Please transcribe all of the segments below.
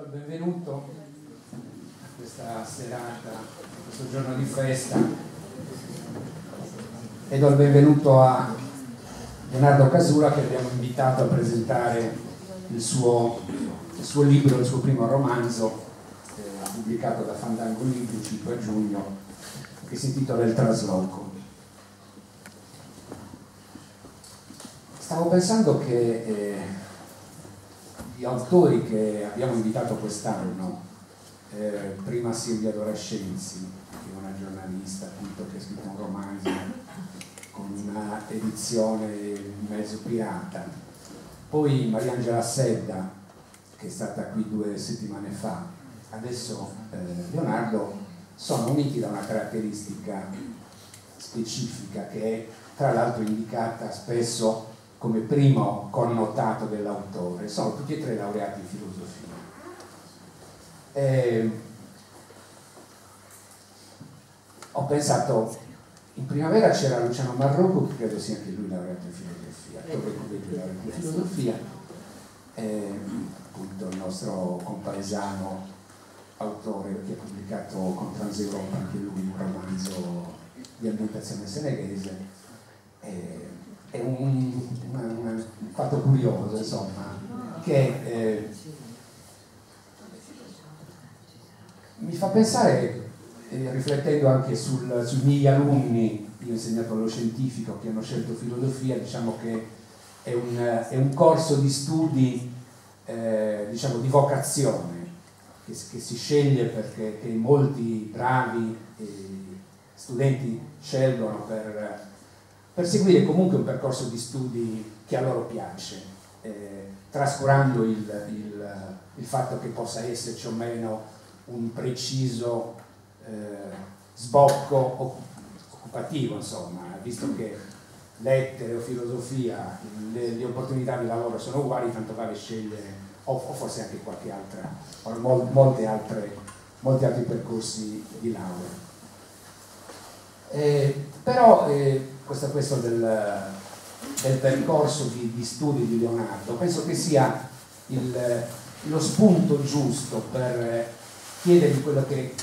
Benvenuto a questa serata, a questo giorno di festa, e do il benvenuto a Leonardo Casula, che abbiamo invitato a presentare il suo libro, il suo primo romanzo, pubblicato da Fandango Libri il 5 giugno, che si intitola Il trasloco. Stavo pensando che gli autori che abbiamo invitato quest'anno, prima Silvia Dorescenzi, che è una giornalista appunto, che ha scritto un romanzo con una edizione mezzo pirata, poi Mariangela Sedda, che è stata qui 2 settimane fa, adesso Leonardo, sono uniti da una caratteristica specifica che è tra l'altro indicata spesso come primo connotato dell'autore. Sono tutti e 3 laureati in filosofia. Ho pensato, in primavera c'era Luciano Marrocco, che credo sia anche lui laureato in filosofia, laureato in filosofia, appunto il nostro compaesano autore, che ha pubblicato con Transeuropa anche lui un romanzo di ambientazione seneghese. È un fatto curioso, insomma, che mi fa pensare, riflettendo anche sui miei alunni, io ho insegnato allo scientifico, che hanno scelto filosofia, diciamo che è un corso di studi, diciamo, di vocazione, che si sceglie perché che molti bravi studenti scelgono per seguire comunque un percorso di studi che a loro piace, trascurando il fatto che possa esserci o meno un preciso sbocco occupativo, insomma, visto che lettere o filosofia, le opportunità di lavoro sono uguali, tanto vale scegliere, o forse anche qualche altra, o molti altri percorsi di laurea. Però questo del percorso di studi di Leonardo penso che sia lo spunto giusto per chiedergli quello che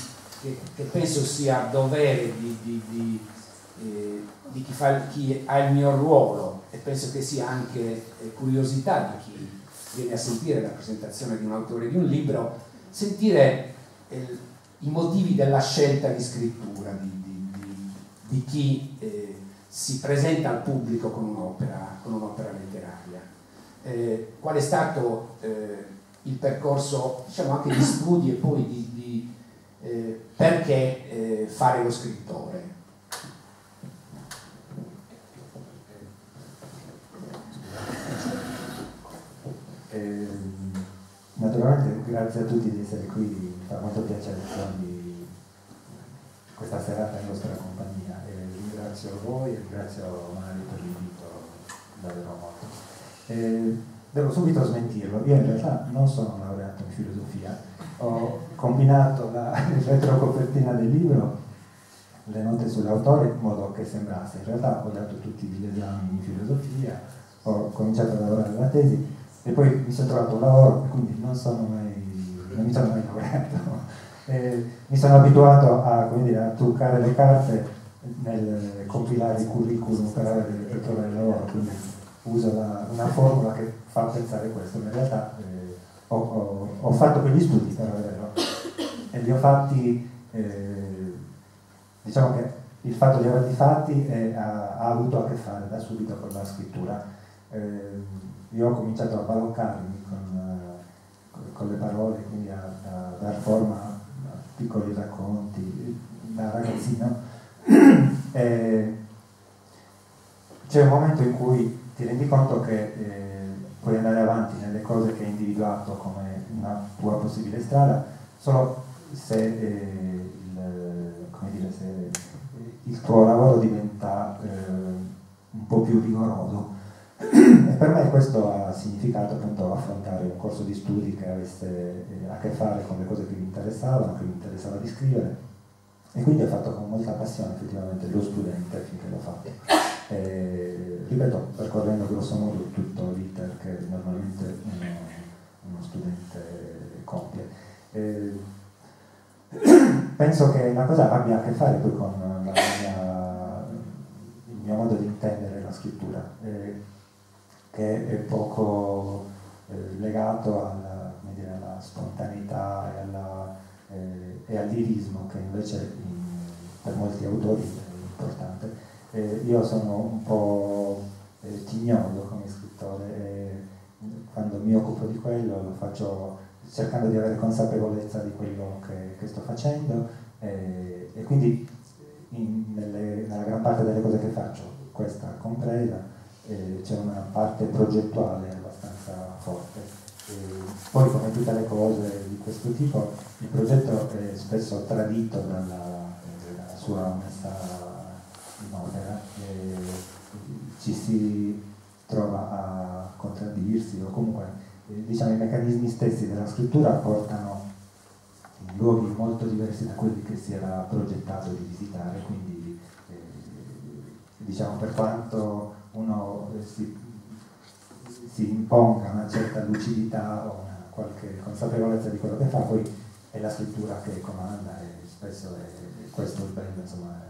penso sia dovere di chi ha il mio ruolo, e penso che sia anche curiosità di chi viene a sentire la presentazione di un autore di un libro, sentire i motivi della scelta di scrittura di chi si presenta al pubblico con un'opera letteraria. Qual è stato il percorso, diciamo, anche di studi, e poi perché fare lo scrittore? Naturalmente grazie a tutti di essere qui, mi fa molto piacere di questa serata in vostra compagnia, e ringrazio voi e ringrazio Mari per l'invito davvero molto. Devo subito smentirlo, io in realtà non sono laureato in filosofia, ho combinato la retrocopertina del libro, le note sull'autore, in modo che sembrasse, in realtà ho dato tutti gli esami in filosofia, ho cominciato a lavorare alla tesi e poi mi sono trovato un lavoro, quindi non mi sono mai laureato. Mi sono abituato a truccare le carte nel compilare i curriculum per trovare lavoro, quindi uso una formula che fa pensare questo, ma in realtà ho fatto quegli studi per averlo, e li ho fatti, diciamo che il fatto di averli fatti ha avuto a che fare da subito con la scrittura. Io ho cominciato a baloccarmi con le parole, quindi a dar forma a piccoli racconti da ragazzino. C'è un momento in cui ti rendi conto che puoi andare avanti nelle cose che hai individuato come una tua possibile strada solo se il tuo lavoro diventa un po' più rigoroso. E per me questo ha significato appunto affrontare un corso di studi che avesse a che fare con le cose che mi interessavano, che mi interessava di scrivere, e quindi ho fatto con molta passione effettivamente lo studente finché l'ho fatto. Ripeto, percorrendo grosso modo tutto l'iter che normalmente uno studente compie. penso che una cosa abbia a che fare poi con il mio modo di intendere la scrittura, che è poco legato alla spontaneità e al lirismo, che invece per molti autori è importante. Io sono un po' tignoso come scrittore e quando mi occupo di quello lo faccio cercando di avere consapevolezza di quello che sto facendo e quindi nella gran parte delle cose che faccio, questa compresa, c'è una parte progettuale abbastanza forte. Poi, come tutte le cose di questo tipo, il progetto è spesso tradito dalla sua messa in opera e ci si trova a contraddirsi o comunque diciamo i meccanismi stessi della scrittura portano in luoghi molto diversi da quelli che si era progettato di visitare, quindi diciamo per quanto uno si imponga una certa lucidità o una qualche consapevolezza di quello che fa, poi è la scrittura che comanda e spesso è questo il bello, insomma,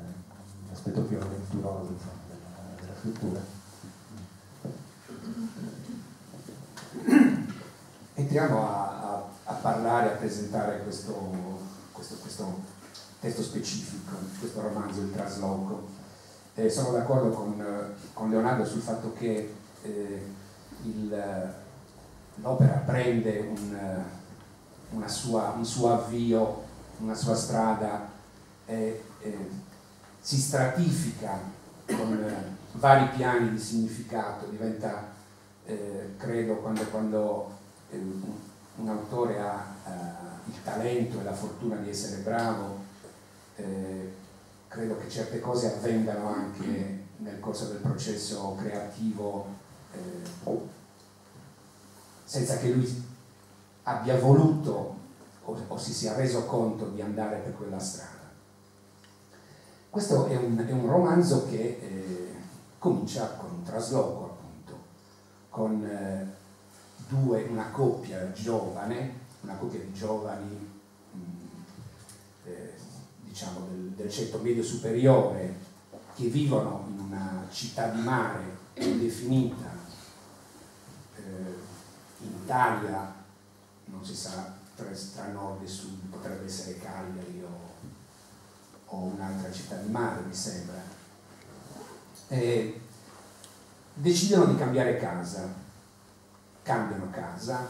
l'aspetto più avventuroso insomma, della scrittura. Entriamo a parlare, a presentare questo testo specifico, questo romanzo, Il trasloco. Sono d'accordo con Leonardo sul fatto che l'opera prende un suo avvio, una sua strada, si stratifica con vari piani di significato, diventa, credo, quando un autore ha il talento e la fortuna di essere bravo, credo che certe cose avvengano anche nel corso del processo creativo senza che lui abbia voluto o si sia reso conto di andare per quella strada. Questo è un romanzo che comincia con un trasloco, appunto, con una coppia giovane, una coppia di giovani diciamo del ceto medio superiore, che vivono in una città di mare indefinita in Italia, non si sa tra nord e sud, potrebbe essere Cagliari o un'altra città di mare, mi sembra. Decidono di cambiare casa, cambiano casa,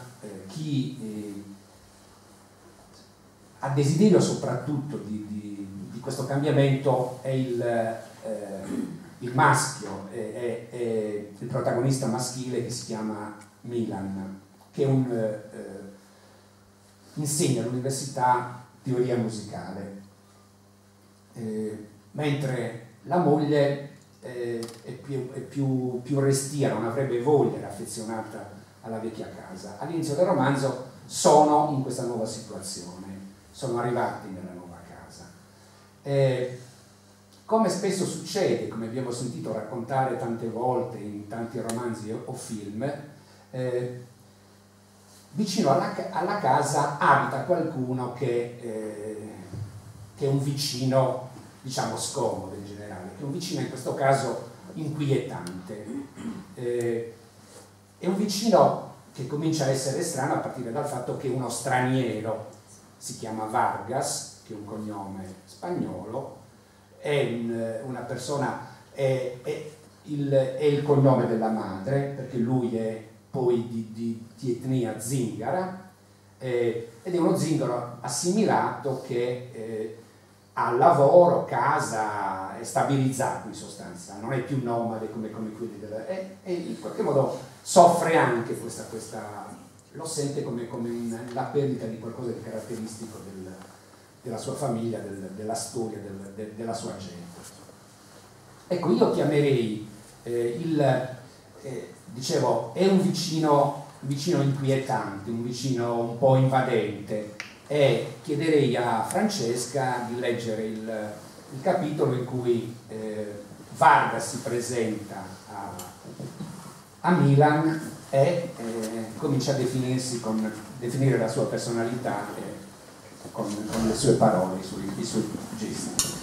chi ha desiderio soprattutto di questo cambiamento è il maschio, è il protagonista maschile che si chiama Milan, che insegna all'università teoria musicale, mentre la moglie è più restia, non avrebbe voglia, era affezionata alla vecchia casa. All'inizio del romanzo sono in questa nuova situazione, sono arrivati nella nuova casa. Come spesso succede, come abbiamo sentito raccontare tante volte in tanti romanzi o film, vicino alla casa abita qualcuno che è un vicino, diciamo, scomodo in generale, che è un vicino in questo caso inquietante. È un vicino che comincia a essere strano a partire dal fatto che uno straniero, si chiama Vargas, che è un cognome spagnolo, è una persona, è il cognome della madre, perché lui è poi di etnia zingara, ed è uno zingaro assimilato che ha lavoro, casa, è stabilizzato in sostanza, non è più nomade come quelli e in qualche modo soffre anche questa lo sente come la perdita di qualcosa di caratteristico della sua famiglia, della storia, della sua gente. Ecco, io chiamerei dicevo, è un vicino inquietante, un vicino un po' invadente, e chiederei a Francesca di leggere il capitolo in cui Vargas si presenta a Milan e comincia a definire la sua personalità con le sue parole, i suoi gesti.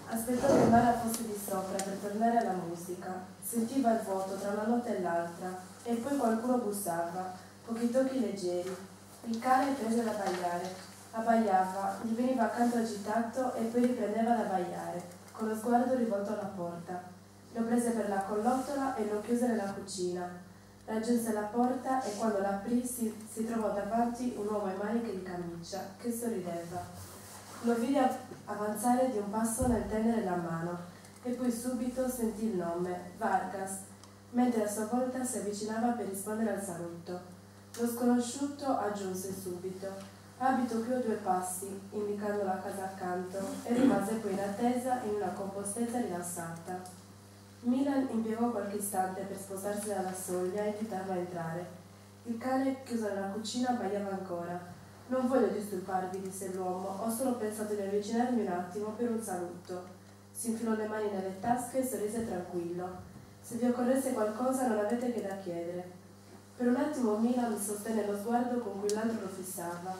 Aspettò che Mara fosse di sopra per tornare alla musica. Sentiva il vuoto tra una nota e l'altra, e poi qualcuno bussava, pochi tocchi leggeri. Il cane prese ad abbaiare. Abbaiava, gli veniva accanto agitato e poi riprendeva ad abbaiare, con lo sguardo rivolto alla porta. Lo prese per la collottola e lo chiuse nella cucina. Raggiunse la porta e quando l'aprì si trovò davanti un uomo in maniche di camicia che sorrideva. Lo vide avanzare di un passo nel tendere la mano e poi subito sentì il nome, Vargas, mentre a sua volta si avvicinava per rispondere al saluto. Lo sconosciuto aggiunse subito: abito qui a 2 passi, indicando la casa accanto, e rimase poi in attesa in una compostezza rilassata. Milan impiegò qualche istante per spostarsi dalla soglia e invitarlo a entrare. Il cane, chiuso nella cucina, abbaiava ancora. Non voglio disturbarvi, disse l'uomo, ho solo pensato di avvicinarmi un attimo per un saluto. Si infilò le mani nelle tasche e sorrise tranquillo. Se vi occorresse qualcosa non avete che da chiedere. Per un attimo Milan sostenne lo sguardo con cui l'altro lo fissava.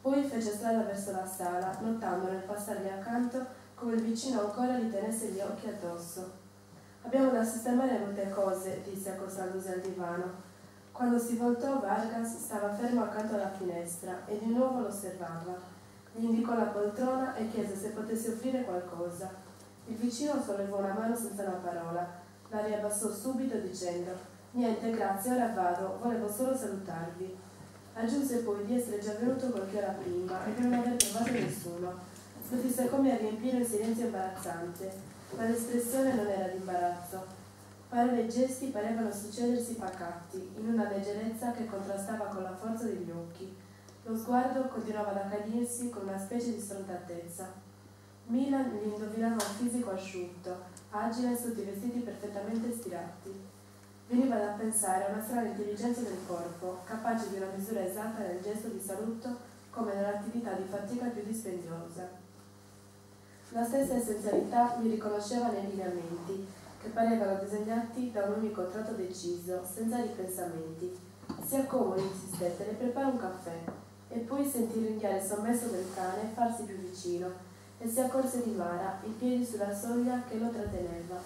Poi fece strada verso la sala, notando nel passargli accanto come il vicino ancora gli tenesse gli occhi addosso. Abbiamo da sistemare molte cose, disse accostandosi al divano. Quando si voltò, Vargas stava fermo accanto alla finestra e di nuovo lo osservava. Gli indicò la poltrona e chiese se potesse offrire qualcosa. Il vicino sollevò una mano senza una parola. La riabbassò subito dicendo: niente, grazie, ora vado, volevo solo salutarvi. Aggiunse poi di essere già venuto qualche ora prima e di non aver trovato nessuno. Lo disse come a riempire un silenzio imbarazzante, ma l'espressione non era di imbarazzo. Parole e gesti parevano succedersi pacati, in una leggerezza che contrastava con la forza degli occhi. Lo sguardo continuava ad accanirsi con una specie di sfrontatezza. Milan gli indovinava un fisico asciutto, agile sotto i vestiti perfettamente stirati. Veniva da pensare a una strana intelligenza del corpo, capace di una misura esatta nel gesto di saluto come nell'attività di fatica più dispendiosa. La stessa essenzialità gli riconosceva nei lineamenti, che parevano disegnati da un unico tratto deciso, senza ripensamenti. Si accomodi, insistette, le prepara un caffè, e poi sentì ringhiare il sommesso del cane farsi più vicino, e si accorse di Mara, i piedi sulla soglia che lo tratteneva.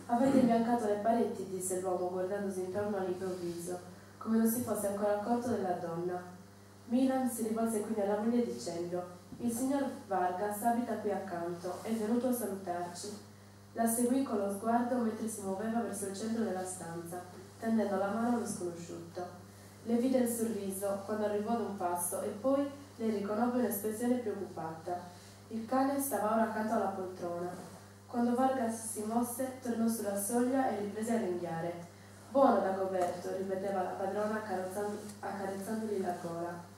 Avete imbiancato le pareti, disse l'uomo guardandosi intorno all'improvviso, come non si fosse ancora accorto della donna. Milan si rivolse quindi alla moglie dicendo: il signor Vargas abita qui accanto, è venuto a salutarci. La seguì con lo sguardo mentre si muoveva verso il centro della stanza, tendendo la mano allo sconosciuto. Le vide il sorriso quando arrivò ad un passo e poi le riconobbe un'espressione preoccupata. Il cane stava ora accanto alla poltrona. Quando Vargas si mosse, tornò sulla soglia e riprese a ringhiare. Buono Dagoberto, ripeteva la padrona accarezzandogli la gola.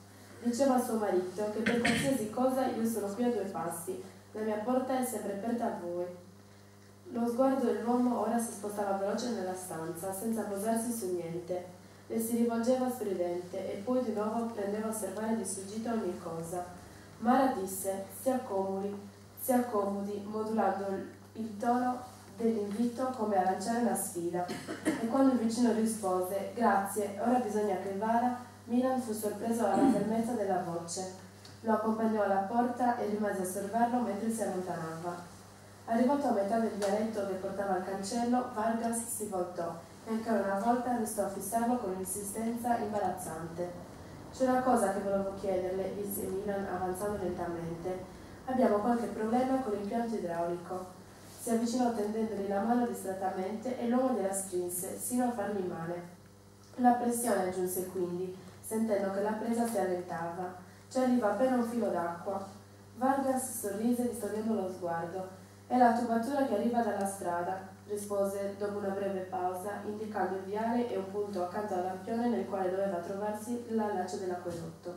Diceva a suo marito che per qualsiasi cosa io sono qui a 2 passi, la mia porta è sempre aperta a voi. Lo sguardo dell'uomo ora si spostava veloce nella stanza, senza posarsi su niente. Le si rivolgeva sorridente e poi di nuovo prendeva a osservare di sfuggita ogni cosa. Mara disse: si accomodi, modulando il tono dell'invito come a lanciare una sfida. E quando il vicino rispose: grazie, ora bisogna che vada, Milan fu sorpreso dalla fermezza della voce. Lo accompagnò alla porta e rimase a osservarlo mentre si allontanava. Arrivato a metà del vialetto che portava al cancello, Vargas si voltò e ancora una volta restò a fissarlo con un'insistenza imbarazzante. C'è una cosa che volevo chiederle, disse Milan avanzando lentamente. Abbiamo qualche problema con l'impianto idraulico. Si avvicinò tendendogli la mano distrattamente e l'uomo gliela strinse, sino a fargli male. La pressione, aggiunse quindi, sentendo che la presa si allentava. Ci arriva appena un filo d'acqua. Vargas sorrise distogliendo lo sguardo. È la tubatura che arriva dalla strada, rispose dopo una breve pausa, indicando il viale e un punto accanto al lampione nel quale doveva trovarsi l'allaccio dell'acquedotto.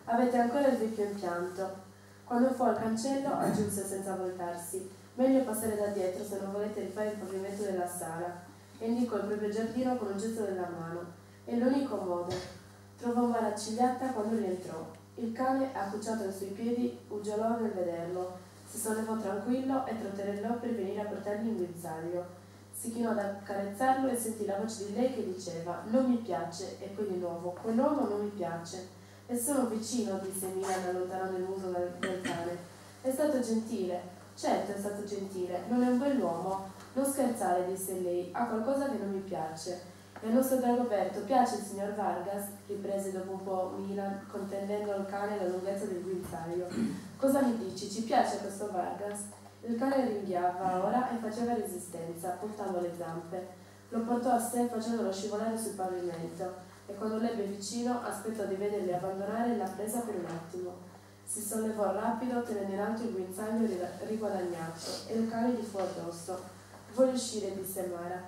Avete ancora il vecchio impianto. Quando fu al cancello, aggiunse senza voltarsi: meglio passare da dietro se non volete rifare il pavimento della sala. E indicò il proprio giardino con un gesto della mano. È l'unico modo. Trovò Mara accigliata quando rientrò. Il cane, accucciato ai suoi piedi, uggiolò nel vederlo. Si sollevò tranquillo e trotterellò per venire a portargli un guizzaglio. Si chinò ad accarezzarlo e sentì la voce di lei che diceva: non mi piace, e poi di nuovo: quell'uomo non mi piace. E sono vicino, disse Milan allontanando il muso del cane. È stato gentile. Certo è stato gentile, non è un bell'uomo. Non scherzare, disse lei, ha qualcosa che non mi piace. E al nostro Dagoberto piace il signor Vargas? Riprese dopo un po' Milan, contendendo al cane la lunghezza del guinzaglio. Cosa mi dici, ci piace questo Vargas? Il cane ringhiava ora e faceva resistenza, puntando le zampe. Lo portò a sé facendolo scivolare sul pavimento e quando l'ebbe vicino aspettò di vederli abbandonare la presa per un attimo. Si sollevò rapido tenendo in alto il guinzaglio riguadagnato e il cane gli fu addosso. Vuole uscire, disse Mara.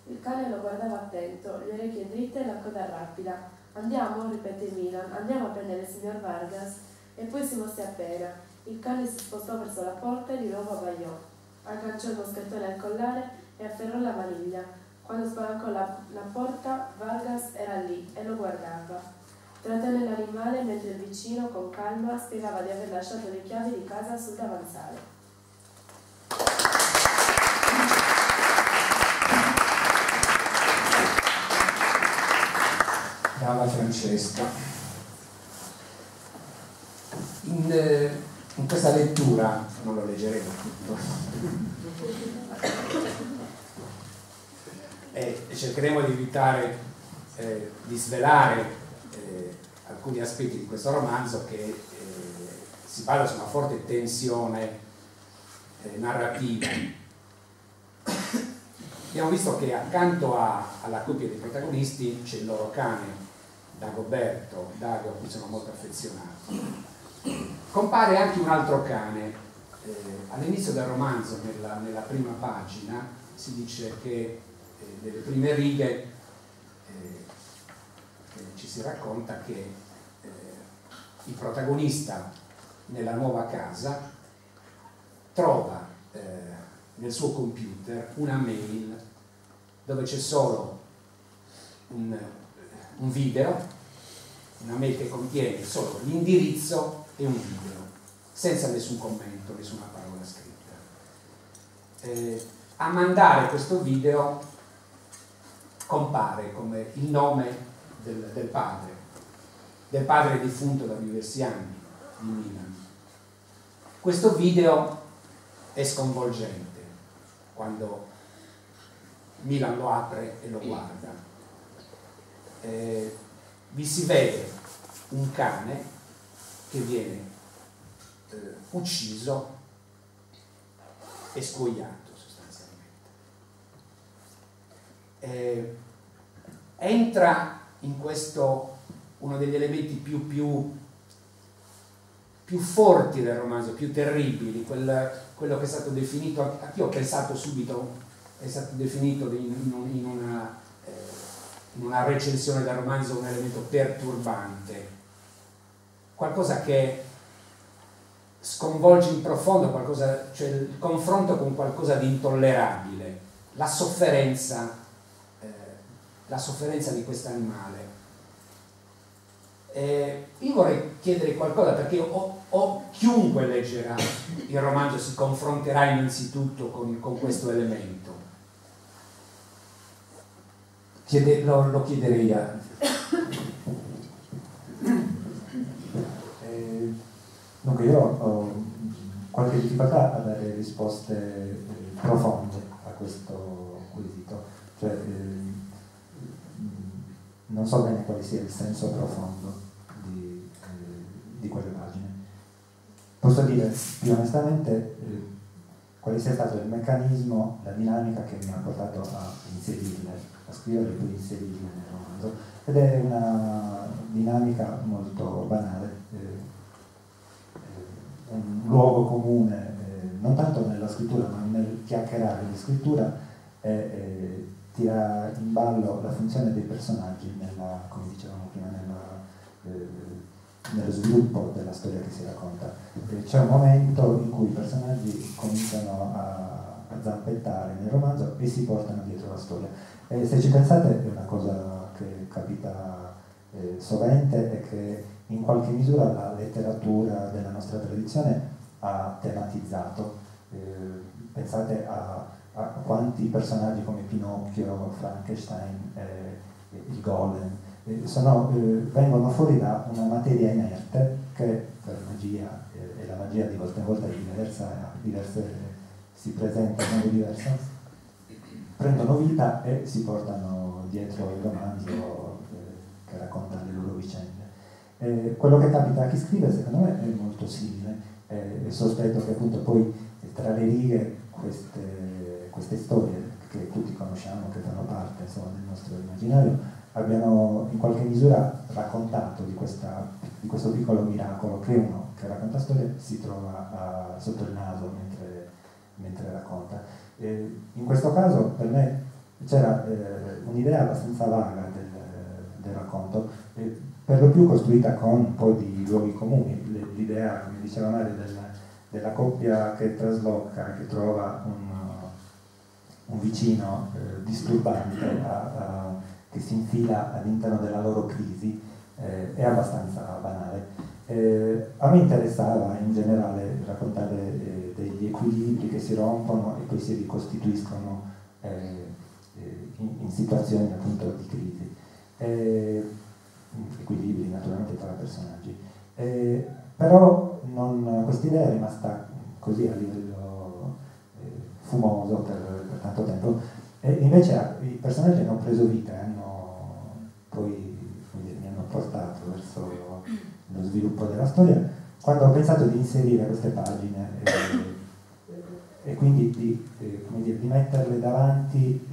Il cane lo guardava attento, le orecchie dritte e la coda rapida. Andiamo, ripeté Milan, andiamo a prendere il signor Vargas. E poi si mosse appena. Il cane si spostò verso la porta e di nuovo abbaiò. Agganciò il moschettone al collare e afferrò la maniglia. Quando spalancò la porta, Vargas era lì e lo guardava. Trattenne l'animale mentre il vicino, con calma, spiegava di aver lasciato le chiavi di casa sul davanzale. Brava Francesca. In questa lettura, non lo leggeremo tutto, e cercheremo di evitare di svelare alcuni aspetti di questo romanzo che si basa su una forte tensione narrativa. Abbiamo visto che accanto alla coppia dei protagonisti c'è il loro cane Dagoberto, Dago, a cui sono molto affezionati. Compare anche un altro cane. All'inizio del romanzo, nella prima pagina, si dice che nelle prime righe ci si racconta che il protagonista nella nuova casa trova nel suo computer una mail dove c'è solo un video, una mail che contiene solo l'indirizzo e un video, senza nessun commento, nessuna parola scritta. A mandare questo video compare come il nome del padre defunto da diversi anni di Milan. Questo video è sconvolgente quando Milan lo apre e lo guarda. Vi si vede un cane che viene ucciso e scuoiato sostanzialmente. Entra in questo uno degli elementi più forti del romanzo, più terribili, quello che è stato definito, anch'io ho pensato subito, è stato definito in una recensione del romanzo un elemento perturbante, qualcosa che sconvolge in profondo, cioè il confronto con qualcosa di intollerabile, la sofferenza di questo animale. Io vorrei chiedere qualcosa, perché chiunque leggerà il romanzo si confronterà innanzitutto con questo elemento. Lo chiederei a... Dunque io ho qualche difficoltà a dare risposte profonde a questo quesito, cioè non so bene quale sia il senso profondo di quelle pagine. Posso dire più onestamente quale sia stato il meccanismo, la dinamica che mi ha portato a inserirle, a scriverle e poi inserirle nel romanzo, ed è una dinamica molto banale, un luogo comune, non tanto nella scrittura ma nel chiacchierare di scrittura, tira in ballo la funzione dei personaggi come dicevamo prima, nello sviluppo della storia che si racconta. C'è un momento in cui i personaggi cominciano a zampettare nel romanzo e si portano dietro la storia. E se ci pensate è una cosa che capita sovente e che in qualche misura la letteratura della nostra tradizione ha tematizzato. Pensate a a quanti personaggi come Pinocchio, Frankenstein, il Golem vengono fuori da una materia inerte che per magia, e la magia di volta in volta è diversa, si presenta in modo diverso, prendono vita e si portano dietro il romanzo che racconta le loro vicende. Quello che capita a chi scrive secondo me è molto simile, sospetto che appunto poi tra le righe queste storie che tutti conosciamo, che fanno parte insomma, del nostro immaginario, abbiano in qualche misura raccontato di questo piccolo miracolo che uno che racconta storie si trova sotto il naso mentre racconta. In questo caso per me c'era un'idea abbastanza vaga del racconto, per lo più costruita con un po' di luoghi comuni, l'idea, come diceva Mario, della coppia che trasloca, che trova un vicino disturbante che si infila all'interno della loro crisi, è abbastanza banale. A me interessava in generale raccontare degli equilibri che si rompono e poi si ricostituiscono in situazioni appunto di crisi, equilibri naturalmente tra personaggi, però quest'idea è rimasta così a livello fumoso per tanto tempo, e invece i personaggi hanno preso vita, mi hanno portato verso lo sviluppo della storia quando ho pensato di inserire queste pagine e quindi di metterle davanti,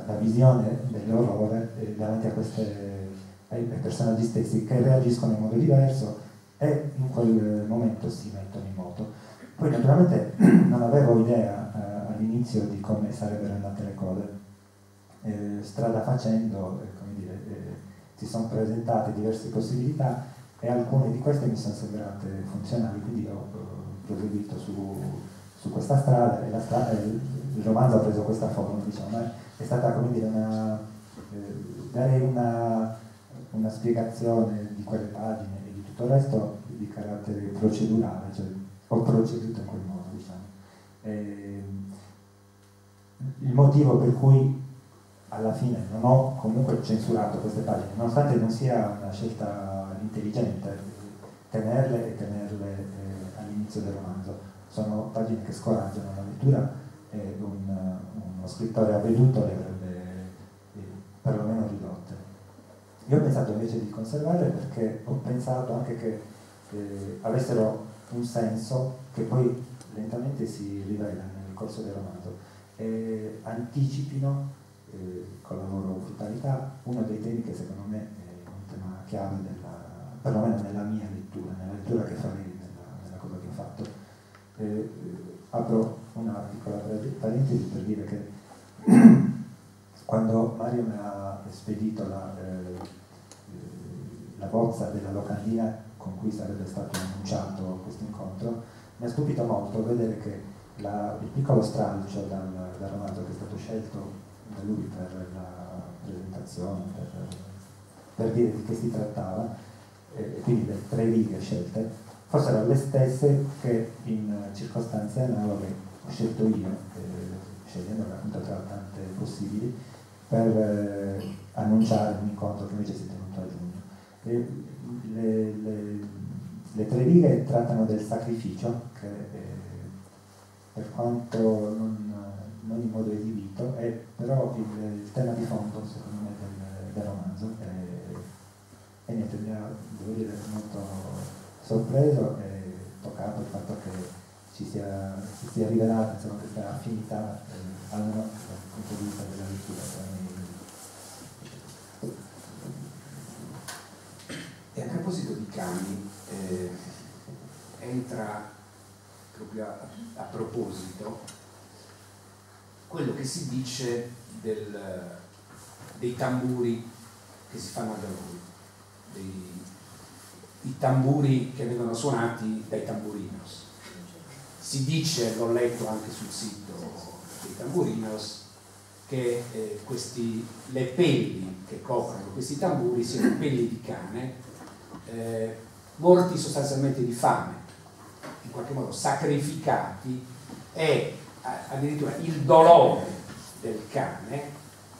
la visione dell'orrore davanti ai personaggi stessi che reagiscono in modo diverso e in quel momento si mettono in moto. Poi naturalmente non avevo idea all'inizio di come sarebbero andate le cose. Strada facendo, si sono presentate diverse possibilità e alcune di queste mi sono sembrate funzionali, quindi ho proseguito su questa strada e il romanzo ha preso questa forma, diciamo, ma è stata dare una spiegazione di quelle pagine e di tutto il resto di carattere procedurale, cioè ho proceduto in quel modo, diciamo. Il motivo per cui alla fine non ho comunque censurato queste pagine, nonostante non sia una scelta intelligente tenerle all'inizio del romanzo. Sono pagine che scoraggiano la lettura e uno scrittore avveduto le avrebbe perlomeno ridotte. Io ho pensato invece di conservarle perché ho pensato anche che avessero un senso che poi lentamente si rivela nel corso del romanzo e anticipino con la loro brutalità uno dei temi che secondo me è un tema chiave perlomeno nella mia lettura, nella lettura che farei nella cosa che ho fatto. Apro una piccola parentesi per dire che quando Mario mi ha spedito la bozza della locandina con cui sarebbe stato annunciato questo incontro, mi ha stupito molto vedere che il piccolo stralcio dal romanzo che è stato scelto da lui per la presentazione, per dire di che si trattava, e quindi le 3 righe scelte, fossero le stesse che in circostanze analoghe ho scelto io, scegliendole appunto tra tante possibili, per annunciare un incontro che invece si è tenuto a giugno. Le 3 righe trattano del sacrificio, che per quanto non in modo esibito, è però il tema di fondo, secondo me, del romanzo. E niente, mi ha, devo dire, molto sorpreso e toccato il fatto che si sia rivelata insomma, questa affinità, almeno dal punto di vista della lettura tra me e lui. E a proposito di cani, entra proprio a proposito quello che si dice dei tamburi che si fanno da noi, i tamburi che vengono suonati dai tamburinos. Si dice, l'ho letto anche sul sito dei tamburinos, che le pelli che coprono questi tamburi siano pelli di cane morti sostanzialmente di fame, in qualche modo sacrificati, e addirittura il dolore del cane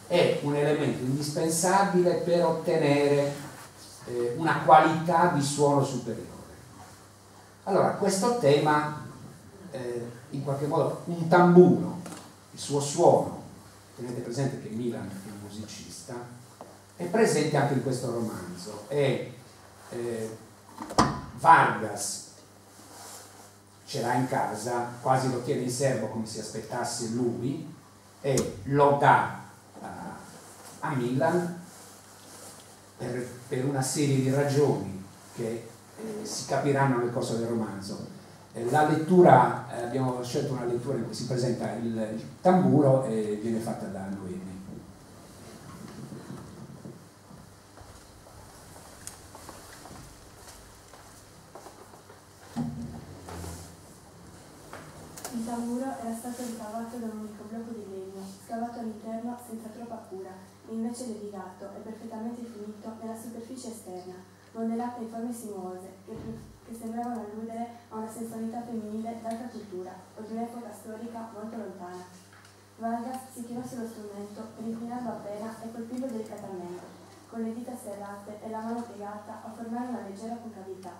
è un elemento indispensabile per ottenere una qualità di suono superiore. Allora, questo tema, in qualche modo, un tamburo, il suo suono, tenete presente che Milan è un musicista, è presente anche in questo romanzo, e Vargas ce l'ha in casa, quasi lo tiene in serbo come se aspettasse lui, e lo dà a Milan per una serie di ragioni che si capiranno nel corso del romanzo. La lettura, abbiamo scelto una lettura in cui si presenta il tamburo e viene fatta da Noemi. Il tamburo era stato ricavato da un unico blocco di legno, scavato all'interno senza troppa cura, e invece levigato e perfettamente finito nella superficie esterna, modellate in forme sinuose, che sembravano alludere a una sensualità femminile d'altra cultura, o di un'epoca storica molto lontana. Vargas si chinò sullo strumento per inclinarlo appena e colpirlo delicatamente, con le dita serrate e la mano piegata a formare una leggera concavità.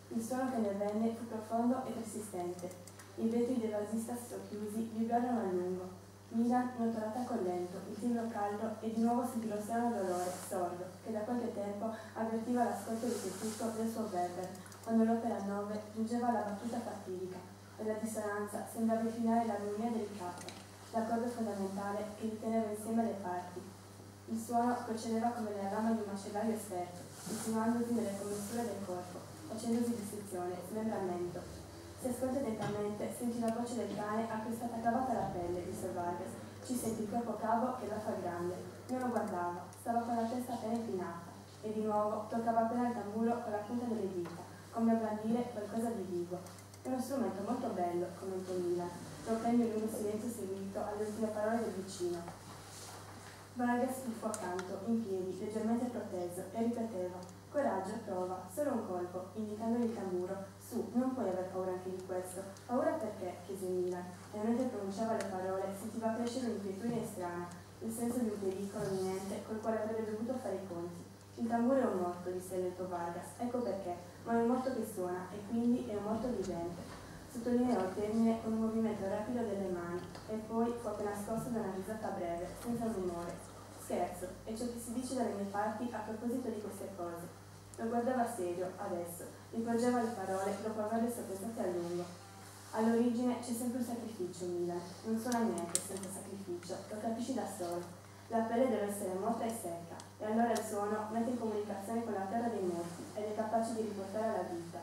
Il suono che ne venne fu profondo e persistente. I vetri del vasista socchiusi vibrarono a lungo. Milan notò l'attacco lento, il timbro caldo e di nuovo sentì lo strano dolore, sordo, che da qualche tempo avvertiva l'ascolto ripetuto del suo Weber, quando l'opera 9 giungeva alla battuta fatidica, e la dissonanza sembrava infinare l'armonia delicata, l'accordo fondamentale che riteneva insieme le parti. Il suono procedeva come nella lama di un macellaio esperto, insinuandosi nelle commessure del corpo, facendosi dissezione, smembramento. Si ascolta attentamente, senti la voce del cane a cui è stata cavata la pelle, disse Vargas. Ci senti il corpo cavo che la fa grande. Io lo guardavo, stava con la testa appena inclinata, e di nuovo toccava appena il tamburo con la punta delle dita, come a blandire qualcosa di vivo. È uno strumento molto bello, commentò Milan, rompendo il lungo silenzio seguito alle ultime parole del vicino. Vargas gli fu accanto, in piedi, leggermente proteso, e ripeteva: coraggio, prova, solo un colpo, indicandogli il tamburo. Su, non puoi aver paura anche di questo. Paura perché? Chiese Milan, e mentre pronunciava le parole sentiva crescere un'inquietudine strana, il senso di un pericolo imminente col quale avrebbe dovuto fare i conti. Il tamburo è un morto, disse il lento Vargas, ecco perché, ma è un morto che suona, e quindi è un morto vivente. Sottolineò il termine con un movimento rapido delle mani, e poi fu appena scosso da una risata breve, senza rumore. Scherzo, è ciò che si dice dalle mie parti a proposito di queste cose. Lo guardava serio, adesso, rivolgeva le parole dopo averle sopesate a lungo. All'origine c'è sempre un sacrificio, Milan. Non suona niente senza sacrificio, lo capisci da solo. La pelle deve essere morta e secca, e allora il suono mette in comunicazione con la terra dei morti ed è capace di riportare alla vita.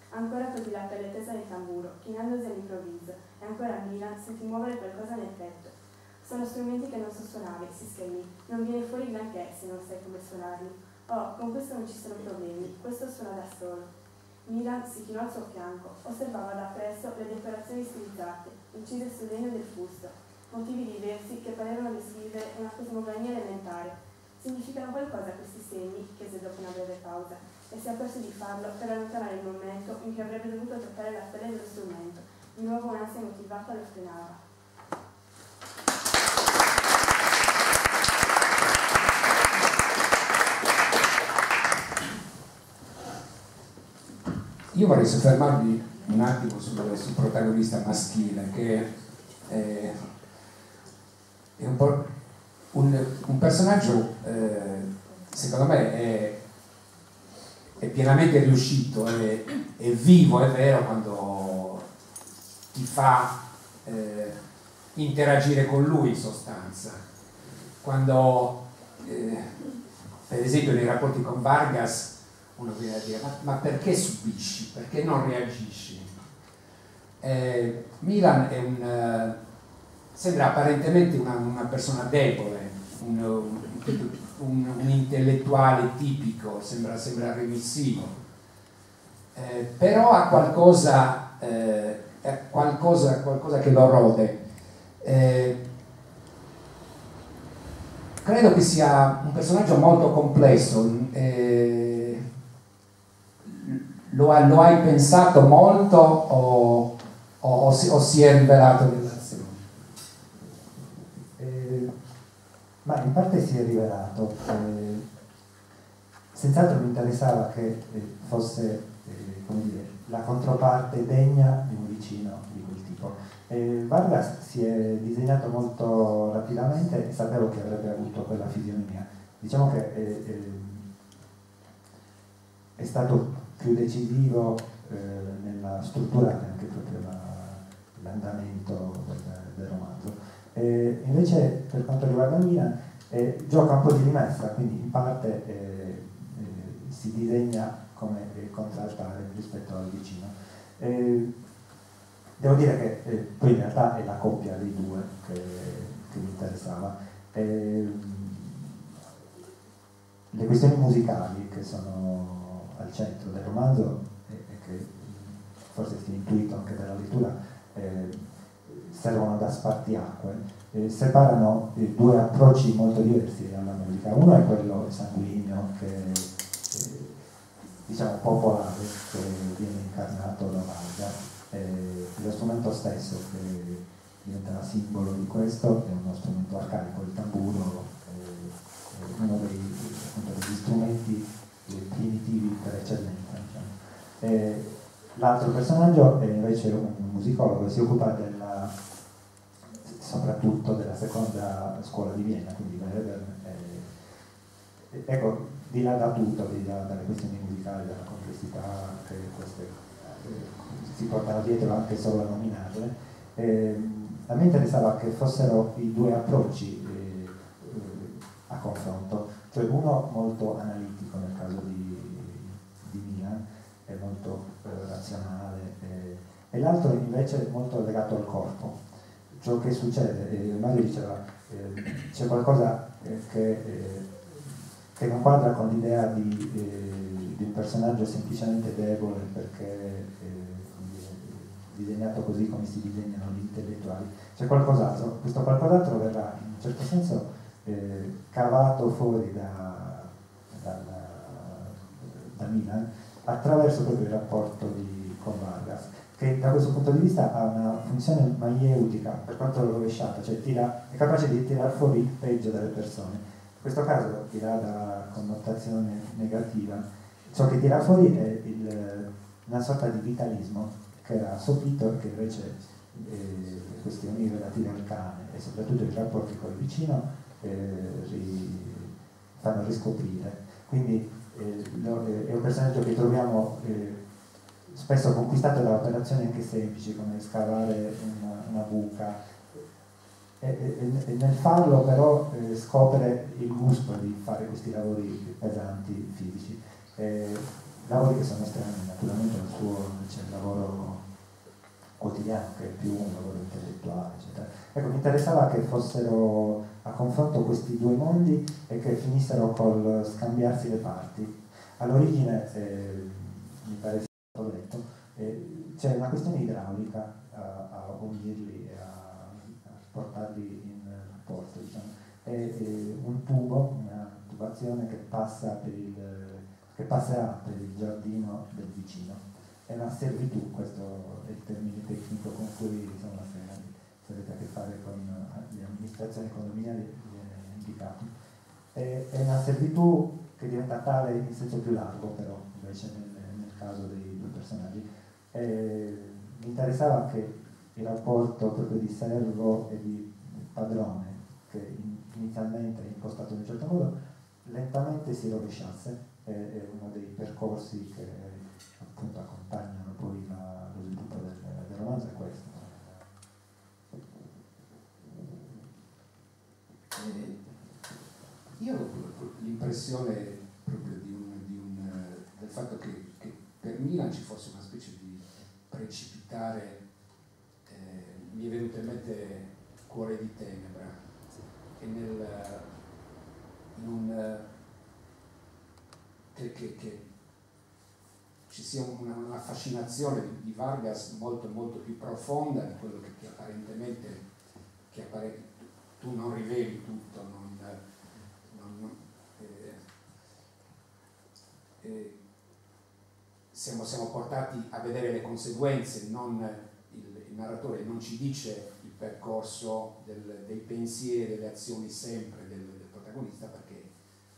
Ancora colpì la pelle tesa del tamburo, chinandosi all'improvviso, e ancora Milan sentì muovere qualcosa nel petto. Sono strumenti che non so suonare, si schermì. Non viene fuori granché se non sai come suonarli. Oh, con questo non ci sono problemi, questo suona da solo. Milan si chinò al suo fianco, osservava da presso le decorazioni stilizzate, incise sul legno del fusto, motivi diversi che parevano descrivere una cosmogonia elementare. Significano qualcosa questi segni? Chiese dopo una breve pausa, e si appresse di farlo per allontanare il momento in cui avrebbe dovuto toccare la pelle dello strumento. Di nuovo un'ansia motivata lo frenava. Io vorrei soffermarmi un attimo sul protagonista maschile, che è un po' un personaggio, secondo me, è pienamente riuscito, è vivo, è vero, quando ti fa interagire con lui in sostanza. Quando, per esempio, nei rapporti con Vargas, uno viene a dire: ma perché subisci? Perché non reagisci? Milan è sembra apparentemente una persona debole, un intellettuale tipico, sembra remissivo, però ha qualcosa che lo rode. Credo che sia un personaggio molto complesso. lo hai pensato molto o si è rivelato nell'azione? Ma in parte si è rivelato. Senz'altro mi interessava che fosse come dire, la controparte degna di un vicino di quel tipo. Vargas si è disegnato molto rapidamente e sapevo che avrebbe avuto quella fisionomia. Diciamo che è stato più decisivo nella strutturare anche proprio l'andamento del romanzo. Invece per quanto riguarda Milan gioca un po' di rimessa, quindi in parte si disegna come contraltare rispetto al vicino. Devo dire che poi in realtà è la coppia dei due che mi interessava. Le questioni musicali che sono al centro del romanzo e che forse si è intuito anche dalla lettura servono da spartiacque, separano due approcci molto diversi alla musica. Uno è quello sanguigno che diciamo popolare, che viene incarnato da Vargas, lo strumento stesso che diventerà simbolo di questo è uno strumento arcaico, il tamburo, uno degli strumenti primitivi per eccellenza, diciamo. L'altro personaggio è invece un musicologo che si occupa soprattutto della seconda scuola di Vienna, quindi Weber. Ecco, di là da tutto, di là dalle questioni musicali, dalla complessità che queste si portano dietro anche solo a nominarle, a me interessava che fossero i due approcci a confronto, cioè uno molto analitico nel caso di Milan, è molto razionale, e l'altro invece molto legato al corpo. Ciò che succede, Mario diceva, c'è qualcosa che non quadra con l'idea di un personaggio semplicemente debole perché disegnato così come si disegnano gli intellettuali. C'è qualcos'altro, questo qualcos'altro verrà in un certo senso cavato fuori da Milan attraverso proprio il rapporto con Vargas, che da questo punto di vista ha una funzione maieutica per quanto rovesciata, cioè è capace di tirar fuori il peggio delle persone. In questo caso tira da connotazione negativa, ciò che tira fuori è una sorta di vitalismo che era sopito e che invece le questioni relative al cane e soprattutto i rapporti col vicino fanno riscoprire. Quindi è un personaggio che troviamo spesso conquistato da operazioni anche semplici come scavare una buca e nel farlo però scopre il gusto di fare questi lavori pesanti, fisici, lavori che sono estremi naturalmente al suo, c'è il lavoro quotidiano che è più un lavoro intellettuale, eccetera. Ecco, mi interessava che fossero a confronto questi due mondi e che finissero col scambiarsi le parti. All'origine, mi pare sia stato detto, c'è una questione idraulica a unirli e a portarli in rapporto, diciamo. È un tubo, una tubazione che passerà per il giardino del vicino. È una servitù, questo è il termine tecnico con cui insomma, se avete a che fare con le amministrazioni condominiali viene indicato. È una servitù che diventa tale in senso più largo, però invece nel caso dei due personaggi. Mi interessava che il rapporto proprio di servo e di padrone, che inizialmente è impostato in un certo modo, lentamente si rovesciasse. È uno dei percorsi che appunto accompagnano poi lo sviluppo del romanzo, è questo. Io ho l'impressione proprio del fatto che per Milan ci fosse una specie di precipitare, mi è venuto in mente Cuore di tenebra, che ci sia una fascinazione di Vargas molto molto più profonda di quello che apparentemente tu non riveli tutto, siamo portati a vedere le conseguenze, il narratore non ci dice il percorso dei pensieri, delle azioni sempre del protagonista, perché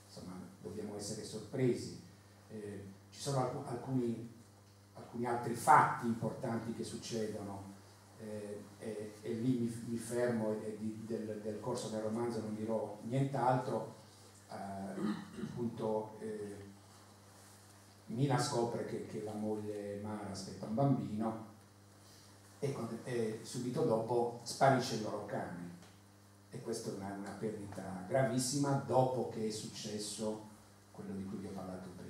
insomma dobbiamo essere sorpresi. Ci sono alcuni altri fatti importanti che succedono e lì mi fermo e del corso del romanzo non dirò nient'altro. Appunto Mina scopre che la moglie Mara aspetta un bambino e subito dopo sparisce il loro cane, e questa è una perdita gravissima dopo che è successo quello di cui vi ho parlato prima.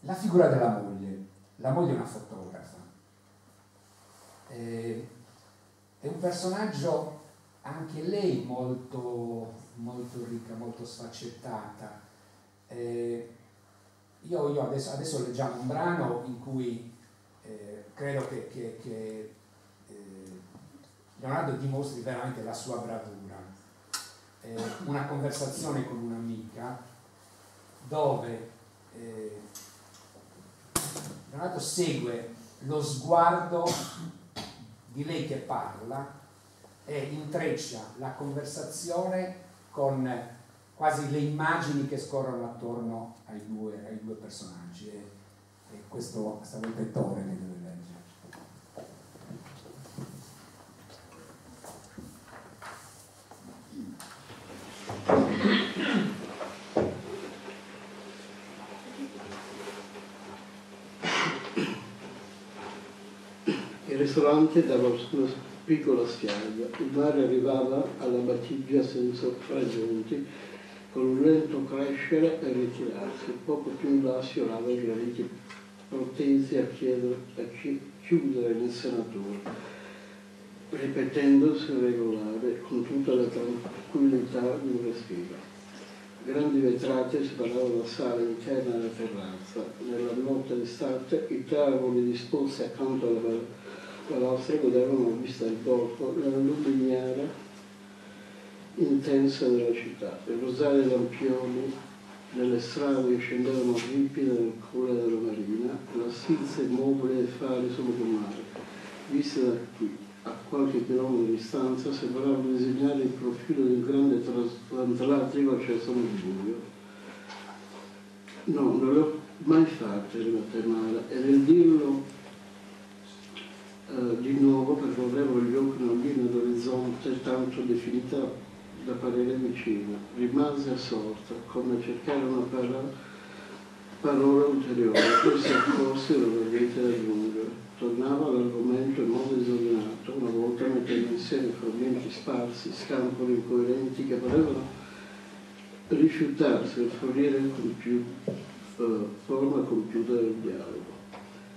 La figura della moglie. La moglie è una fotografa, è un personaggio anche lei molto, molto ricca, molto sfaccettata. Io adesso leggiamo un brano in cui credo che Leonardo dimostri veramente la sua bravura. Una conversazione con un'amica dove Leonardo segue lo sguardo di lei che parla e intreccia la conversazione con quasi le immagini che scorrono attorno ai due personaggi, e questo sta nel lettore che deve leggere. Il ristorante dava una piccola spiaggia, il mare arrivava alla battigia senza raggiunti, con un lento crescere e ritirarsi. Poco più in là sfiorava i graniti protesi a chiudere l'insenatura, ripetendosi regolare con tutta la tranquillità di un respiro. Grandi vetrate separavano la sala interna dalla terrazza. Nella notte d'estate i tavoli disposti accanto alla nostra godevano la vista del golfo, la luminiera intensa della città. Le rosarie lampioni nelle strade scendevano ripide nel cuore della marina, la stizza immobile dei fari sul mare. Viste da qui, a qualche chilometro di distanza, sembrava disegnare il profilo di un grande transatlantico acceso nel buio. No, non l'ho mai fatto, ribatte Mara, e nel dirlo di nuovo, perché avrevo gli occhi una linea d'orizzonte tanto definita da parere vicina, rimase assorta, come a cercare una parola ulteriore, poi si accorse e non niente da aggiungere. Tornava all'argomento in modo disordinato, una volta mettendo insieme frammenti sparsi, scampoli incoerenti che parevano rifiutarsi di fornire forma compiuta del dialogo.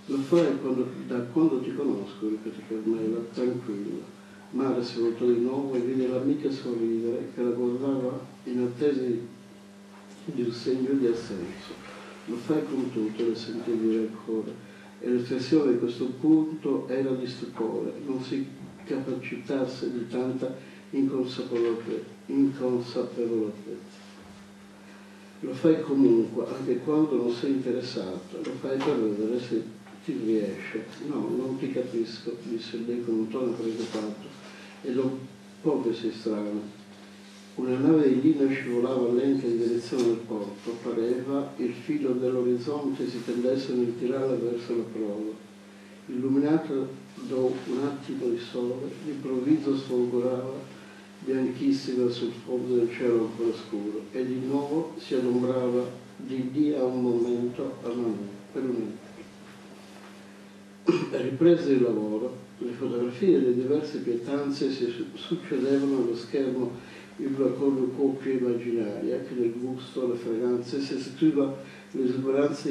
Lo fai da quando ti conosco, ripete Carmela, tranquilla. Mara si voltò di nuovo e vide l'amica sorridere che la guardava in attesa di un segno di assenso. Lo fai con tutto, le sentì dire ancora, e l'espressione di questo punto era di stupore, non si capacitasse di tanta inconsapevolezza. Lo fai comunque, anche quando non sei interessato, lo fai per vedere se ti riesce. No, non ti capisco, disse lei con un tono preoccupato, e dopo che sei strano. Una nave di linea scivolava lenta in direzione del porto, pareva il filo dell'orizzonte si tendesse a tirarla verso la prova. Illuminata da un attimo di sole, d'improvviso sfolgorava bianchissima sul fondo del cielo ancora scuro, e di nuovo si adombrava di lì a un momento per un'età. Riprese il lavoro, le fotografie delle diverse pietanze si succedevano allo schermo in una cornucopia immaginaria che nel gusto, le fragranze si seguiva l'esuberanza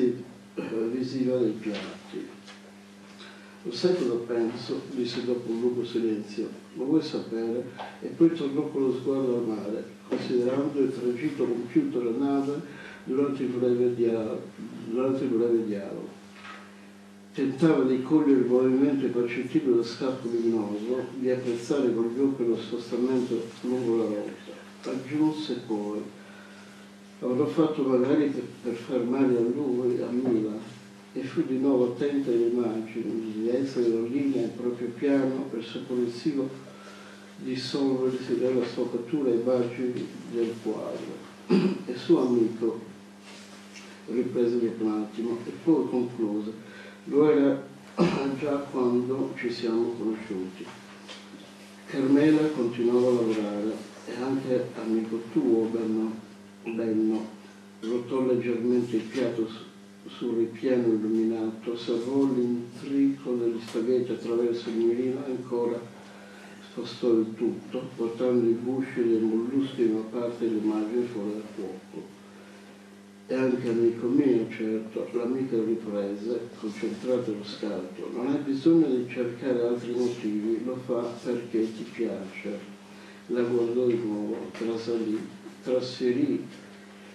visiva dei piatti. Lo sai cosa penso? Disse dopo un lungo silenzio. Lo vuoi sapere? E poi tornò con lo sguardo al mare, considerando il tragitto compiuto dalla nave durante il breve dialogo. Tentava di cogliere il movimento impercettibile dello scafo luminoso, di apprezzare con gli occhi lo spostamento lungo la rotta. Aggiunse poi: Avrò fatto magari per far male a lui, a Mila, e fu di nuovo attenta alle immagini, di essere la linea il proprio piano verso polizio dissolversi nella sfocatura immagini del quadro. E suo amico riprese dopo un attimo e poi concluse: lo era già quando ci siamo conosciuti. Carmela continuava a lavorare e anche amico tuo, Benno, ruotò leggermente il piatto sul ripiano illuminato, serrò l'intrico degli spaghetti attraverso il mirino e ancora spostò il tutto, portando i gusci dei molluschi in una parte dell'immagine fuori dal fuoco. E anche amico mio, certo, l'amica riprese, concentrato allo scatto. Non hai bisogno di cercare altri motivi, lo fa perché ti piace. La guardò di nuovo, trasalì, trasferì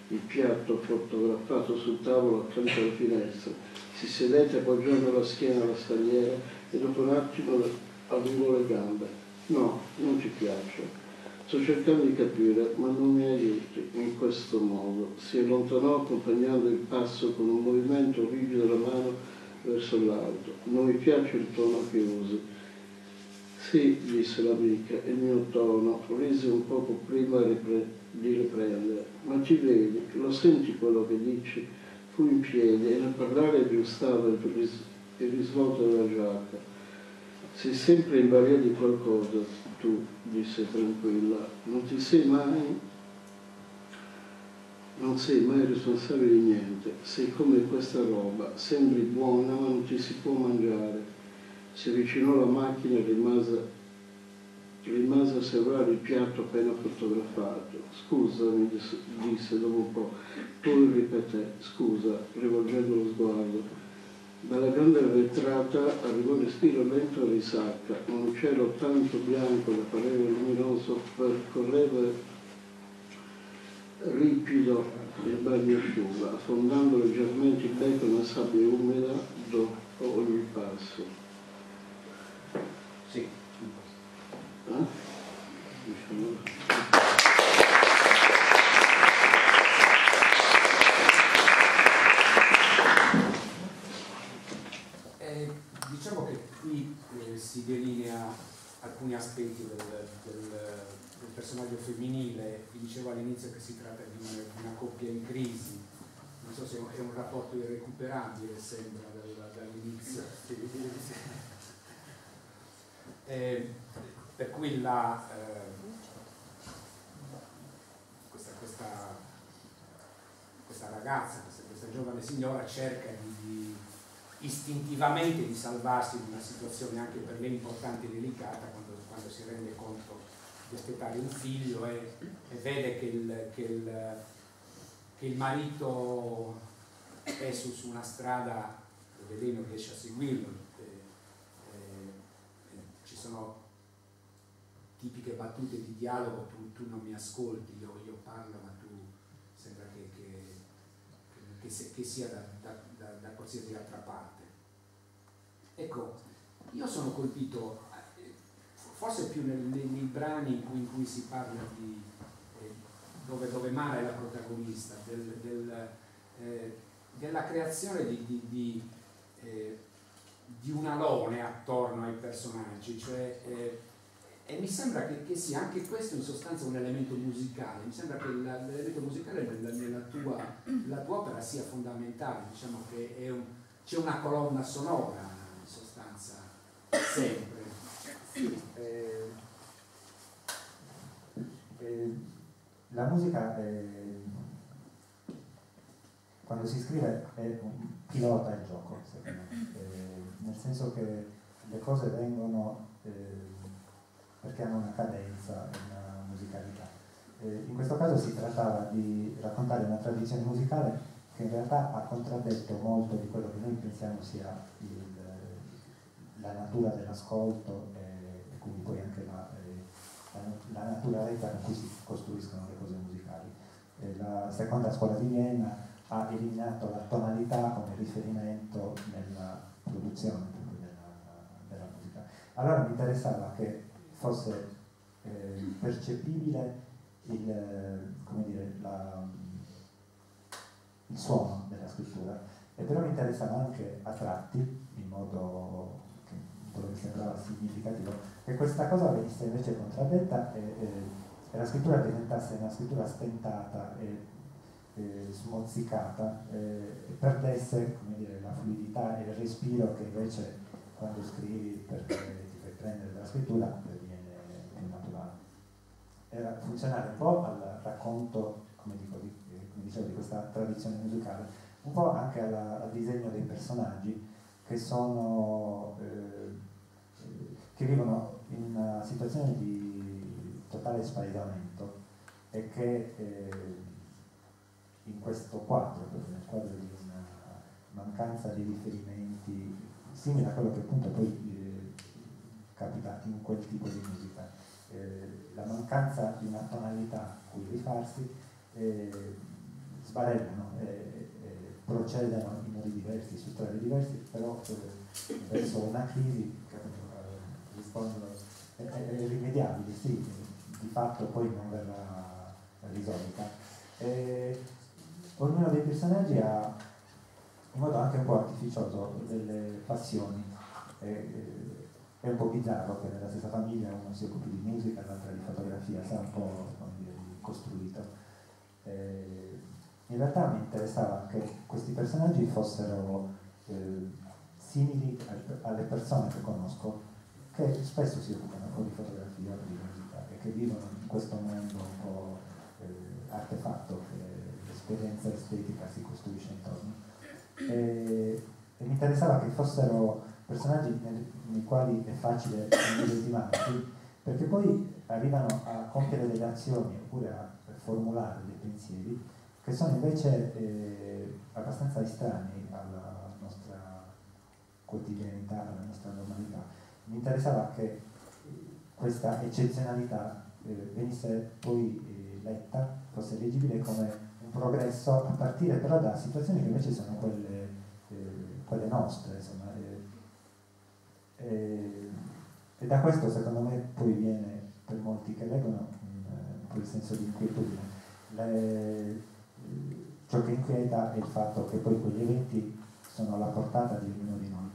il piatto fotografato sul tavolo accanto alla finestra, si sedette appoggiando la schiena alla staniera e dopo un attimo allungò le gambe. No, non ti piace. Sto cercando di capire, ma non mi aiuti in questo modo. Si allontanò accompagnando il passo con un movimento rigido della mano verso l'alto. Non mi piace il tono che usi. Sì, disse l'amica, il mio tono, rise un poco prima di riprendere. Ma ci vedi, lo senti quello che dici? Fu in piedi e nel parlare aggiustava il risvolto della giacca. Sei sempre in balia di qualcosa, tu, disse tranquilla. Non sei mai responsabile di niente. Sei come questa roba, sembri buona ma non ti si può mangiare. Si avvicinò alla macchina e rimase a osservare il piatto appena fotografato. Scusa, mi disse dopo un po'. Poi ripeté, scusa, rivolgendo lo sguardo. Dalla grande vetrata arrivò il respiro lento e risacca. Un cielo tanto bianco da parere luminoso percorreva ripido il bagnasciuga, affondando leggermente il becco nella sabbia umida dopo ogni passo. Sì. Diciamo che qui si delinea alcuni aspetti del personaggio femminile. Vi dicevo all'inizio che si tratta di una coppia in crisi, non so se è un rapporto irrecuperabile, sembra dall'inizio. Per cui questa ragazza, questa giovane signora cerca istintivamente di salvarsi di una situazione anche per lei importante e delicata quando si rende conto di aspettare un figlio e vede che il marito è su una strada dove lei non riesce a seguirlo. Ci sono tipiche battute di dialogo: tu non mi ascolti, io parlo ma tu sembra che sia da qualsiasi altra parte. Ecco, io sono colpito forse più nei brani in cui si parla di dove Mara è la protagonista, della creazione di un alone attorno ai personaggi, cioè e mi sembra che sia anche questo in sostanza un elemento musicale. Mi sembra che l'elemento musicale nella tua opera sia fondamentale. Diciamo che c'è una colonna sonora in sostanza sempre. Sì, la musica quando si scrive è pilota il gioco, secondo me, nel senso che le cose vengono perché hanno una cadenza e una musicalità. In questo caso si trattava di raccontare una tradizione musicale che in realtà ha contraddetto molto di quello che noi pensiamo sia la natura dell'ascolto e quindi poi anche la naturalezza con cui si costruiscono le cose musicali. La seconda scuola di Vienna ha eliminato la tonalità come riferimento nella produzione della musica. Allora mi interessava che fosse percepibile il suono della scrittura, e però mi interessava anche a tratti, in modo dove mi sembrava significativo, che questa cosa venisse invece contraddetta e la scrittura diventasse una scrittura stentata e smozzicata e perdesse, come dire, la fluidità e il respiro che invece quando scrivi perché ti fai prendere dalla scrittura diviene più naturale. Era funzionale un po' al racconto, come dicevo, di questa tradizione musicale, un po' anche al disegno dei personaggi che sono che vivono in una situazione di totale spaesamento e che in questo quadro, nel quadro di una mancanza di riferimenti simile a quello che appunto poi capita in quel tipo di musica, la mancanza di una tonalità a cui rifarsi, sbarellano procedono in modi diversi, su strade diversi, però verso una crisi che rispondono è irrimediabile, sì, di fatto poi non verrà risolta. Ognuno dei personaggi ha in modo anche un po' artificioso delle passioni. È un po' bizzarro che nella stessa famiglia uno si occupi di musica e l'altra di fotografia, sa un po' come dire, costruito. In realtà mi interessava che questi personaggi fossero simili alle persone che conosco, che spesso si occupano o di fotografia o di musica e che vivono in questo mondo un po' artefatto che l'esperienza estetica si costruisce intorno. E mi interessava che fossero personaggi nei quali è facile immedesimarsi, perché poi arrivano a compiere delle azioni oppure a formulare dei pensieri che sono invece abbastanza estranei alla nostra quotidianità, alla nostra normalità. Mi interessava che questa eccezionalità venisse poi letta, fosse leggibile come un progresso a partire però da situazioni che invece sono quelle nostre, insomma. E da questo secondo me poi viene per molti che leggono un po' il senso di inquietudine. Ciò che inquieta è il fatto che poi quegli eventi sono alla portata di ognuno di noi.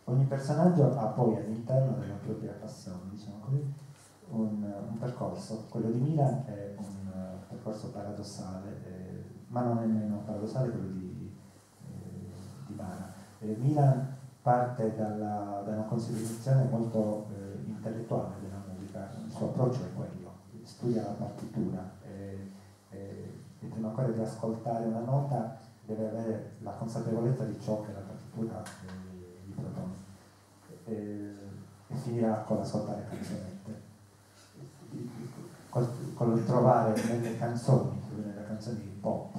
Ogni personaggio ha poi all'interno della propria passione, diciamo così, un percorso. Quello di Milan è un percorso paradossale, ma non è meno paradossale quello di Mara. Milan parte da una considerazione molto intellettuale della musica, il suo approccio è quello, studia la partitura e prima ancora di ascoltare una nota deve avere la consapevolezza di ciò che la partitura gli propone e finirà con l'ascoltare canzonette, con il trovare nelle canzoni pop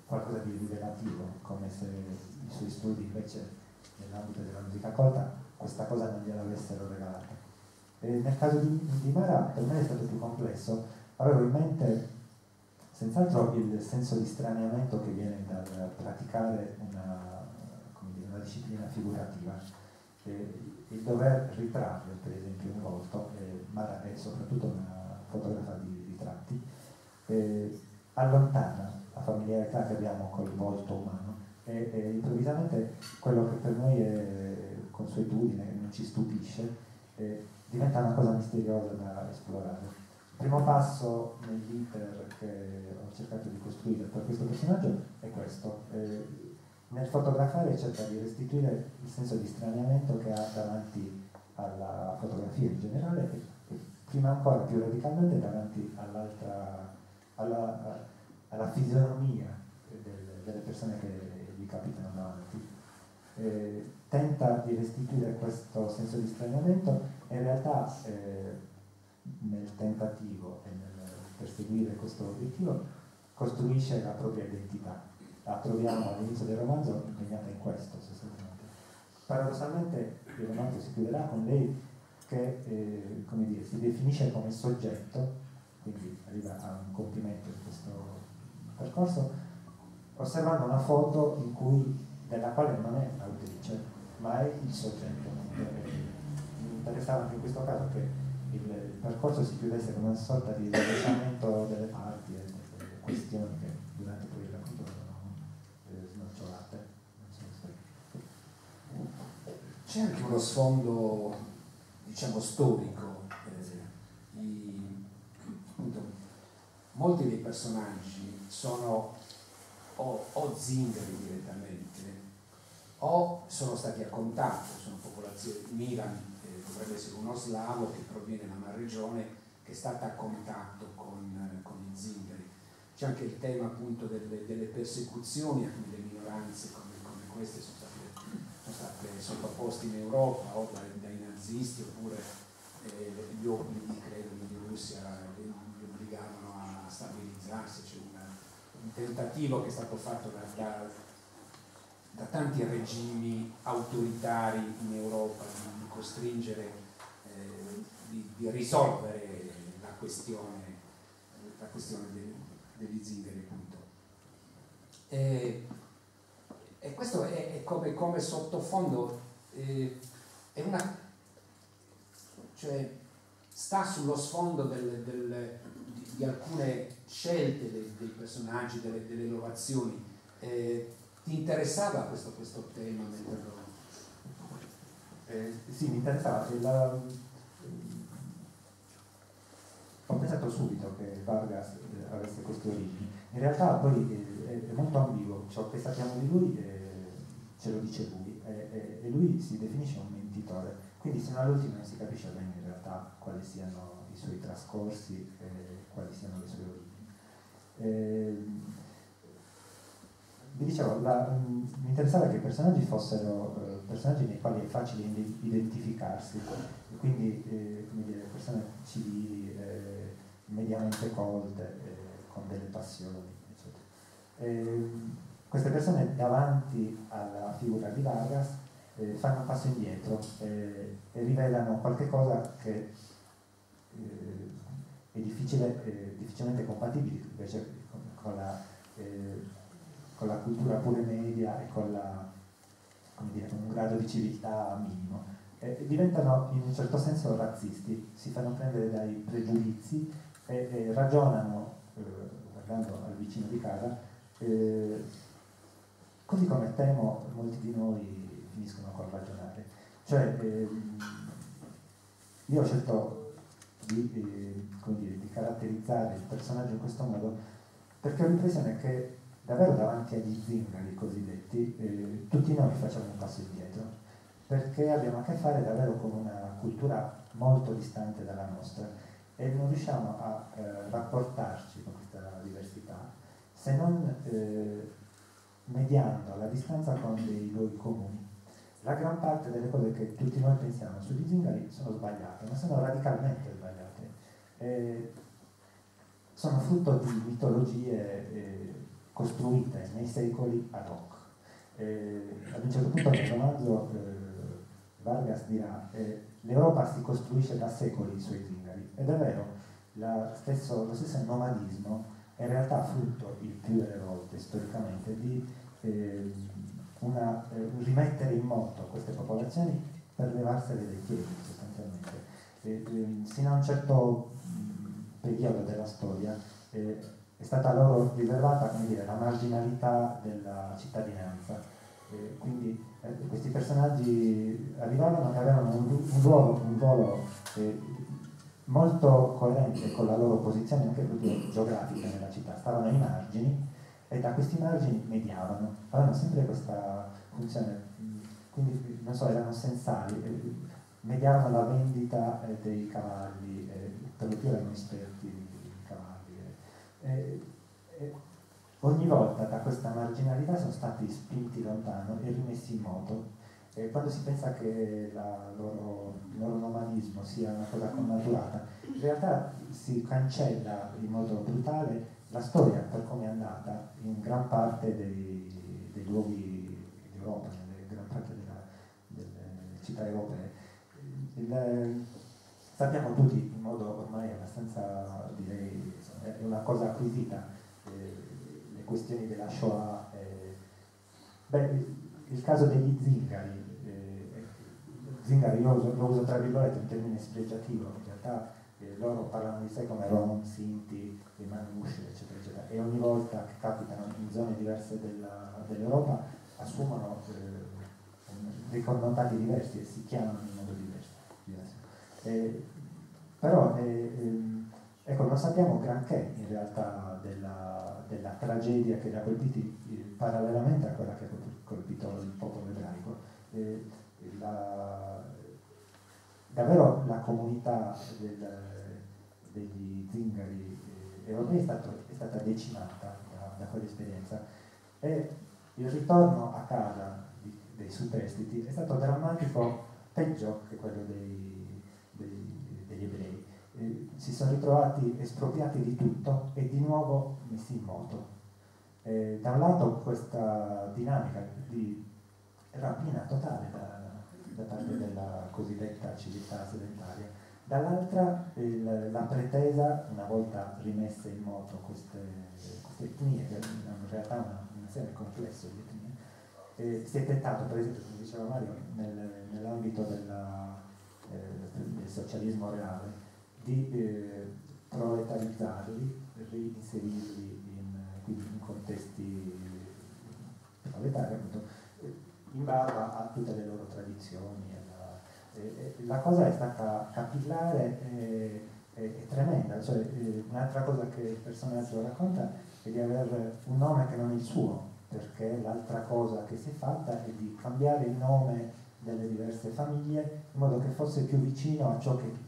qualcosa di rivelativo, come se i suoi studi invece nell'ambito della musica colta questa cosa non gliel'avessero regalata. Nel caso di Mara per me è stato più complesso, avevo in mente senz'altro il senso di straniamento che viene dal praticare una disciplina figurativa, il dover ritrarre per esempio un volto, Mara è soprattutto una fotografa di ritratti, allontana la familiarità che abbiamo col volto umano e improvvisamente quello che per noi è consuetudine, non ci stupisce, diventa una cosa misteriosa da esplorare. Il primo passo nell'iter che ho cercato di costruire per questo personaggio è questo. Nel fotografare cerca di restituire il senso di straniamento che ha davanti alla fotografia in generale e prima ancora più radicalmente davanti alla fisionomia delle persone che gli capitano davanti. Tenta di restituire questo senso di straniamento e in realtà nel tentativo e nel perseguire questo obiettivo costruisce la propria identità. La troviamo all'inizio del romanzo impegnata in questo sostanzialmente. Paradossalmente il romanzo si chiuderà con lei che come dire, si definisce come soggetto, quindi arriva a un compimento di questo percorso, osservando una foto della quale non è l'autrice, ma è il soggetto. Mi interessava anche in questo caso che il percorso si chiudesse con una sorta di rovesciamento delle parti e delle questioni che durante poi il racconto vengono snocciolate. C'è anche uno sfondo, diciamo, storico. Appunto, molti dei personaggi sono o zingari direttamente, o sono stati a contatto, sono popolazioni. Milan dovrebbe essere uno slavo che proviene da una regione che è stata a contatto con gli zingari. C'è anche il tema appunto delle persecuzioni a cui le minoranze come queste sono state sottoposte in Europa o dai nazisti, oppure gli obblighi, credo, in Russia li obbligavano a stabilizzarsi. C'è un tentativo che è stato fatto da tanti regimi autoritari in Europa di costringere, di risolvere la questione degli zingari, appunto. E questo è come sottofondo, è una, cioè sta sullo sfondo di alcune scelte dei personaggi, delle loro azioni. Ti interessava questo tema? Sì, mi interessava. Ho pensato subito che Vargas avesse queste origini. In realtà poi è molto ambiguo. Ciò che sappiamo di lui ce lo dice lui, e lui si definisce un mentitore, quindi sino all'ultimo non si capisce bene in realtà quali siano i suoi trascorsi e quali siano le sue origini. Vi dicevo, mi interessava che i personaggi fossero personaggi nei quali è facile identificarsi, quindi come dire, persone civili, mediamente colte, con delle passioni, eccetera. Queste persone davanti alla figura di Vargas fanno un passo indietro e rivelano qualche cosa che è difficilmente compatibile invece con la cultura pure media e con un grado di civiltà minimo. Diventano in un certo senso razzisti, si fanno prendere dai pregiudizi e ragionano, guardando al vicino di casa, così come temo molti di noi finiscono col ragionare. Cioè, io ho scelto di caratterizzare il personaggio in questo modo perché ho l'impressione che davvero davanti agli zingari cosiddetti tutti noi facciamo un passo indietro, perché abbiamo a che fare davvero con una cultura molto distante dalla nostra e non riusciamo a rapportarci con questa diversità se non mediando la distanza con dei luoghi comuni. La gran parte delle cose che tutti noi pensiamo sugli zingari sono sbagliate, ma sono radicalmente sbagliate. Sono frutto di mitologie costruite nei secoli ad hoc. Ad un certo punto nel romanzo Vargas dirà l'Europa si costruisce da secoli i suoi zingari, ed è vero, lo stesso nomadismo è in realtà frutto il più delle volte storicamente di rimettere in moto queste popolazioni per levarsele dai piedi sostanzialmente. Sino a un certo periodo della storia è stata loro riservata, come dire, la marginalità della cittadinanza. Quindi questi personaggi arrivavano e avevano un ruolo molto coerente con la loro posizione anche proprio geografica nella città, stavano ai margini e da questi margini mediavano, avevano sempre questa funzione, quindi non so, erano sensali, mediavano la vendita dei cavalli, per lo più erano esperti di cavalli. Ogni volta da questa marginalità sono stati spinti lontano e rimessi in moto. Quando si pensa che il loro nomadismo sia una cosa connaturata, in realtà si cancella in modo brutale la storia per come è andata in gran parte dei luoghi d'Europa, in gran parte delle città europee. Sappiamo tutti in modo ormai abbastanza, direi, è una cosa acquisita, le questioni della Shoah. Il caso degli zingari zingari, io lo uso tra virgolette, un termine spregiativo, in realtà loro parlano di sé come Rom, Sinti, Manouche, eccetera, eccetera, e ogni volta che capitano in zone diverse dell'Europa assumono dei connotati diversi e si chiamano in modo diverso. Però ecco, non sappiamo granché in realtà della tragedia che li ha colpiti parallelamente a quella che ha colpito il popolo ebraico. Davvero la comunità degli zingari europei è stata decimata da quell'esperienza, e il ritorno a casa dei superstiti è stato drammatico, peggio che quello degli ebrei. Si sono ritrovati espropriati di tutto e di nuovo messi in moto. Da un lato questa dinamica di rapina totale da parte della cosiddetta civiltà sedentaria, dall'altra la pretesa, una volta rimesse in moto queste etnie, che hanno in realtà un insieme complesso di etnie, si è tentato, per esempio, come diceva Mario, nell'ambito del socialismo reale, di proletarizzarli, reinserirli in contesti proletari, appunto, in barba a tutte le loro tradizioni. La cosa è stata capillare e tremenda, cioè, un'altra cosa che il personaggio racconta è di avere un nome che non è il suo, perché l'altra cosa che si è fatta è di cambiare il nome delle diverse famiglie in modo che fosse più vicino a ciò che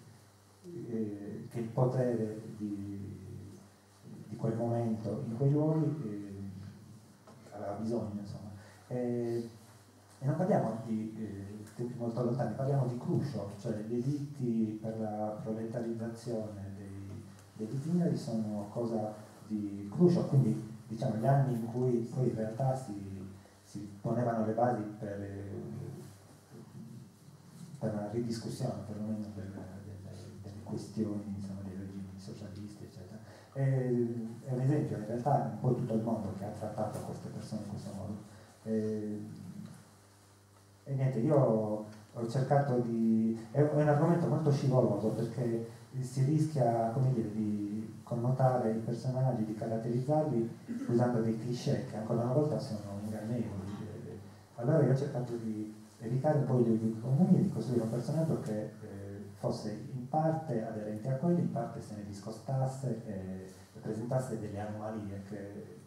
il potere di quel momento in quei luoghi aveva bisogno, insomma. E non parliamo di tempi molto lontani, parliamo di Khrushchev, cioè gli editti per la proletarizzazione dei zingari sono cosa di Khrushchev, quindi diciamo gli anni in cui poi in realtà si ponevano le basi per una ridiscussione perlomeno delle questioni, insomma, dei regimi socialisti, eccetera. È un esempio, in realtà è un po' tutto il mondo che ha trattato queste persone in questo modo. E niente, io ho cercato è un argomento molto scivoloso, perché si rischia, come dire, di connotare i personaggi, di caratterizzarli usando dei cliché che ancora una volta sono ingannevoli. Allora io ho cercato di evitare un po' i luoghi comuni e di costruire un personaggio che fosse in parte aderente a quelli, in parte se ne discostasse e presentasse delle anomalie che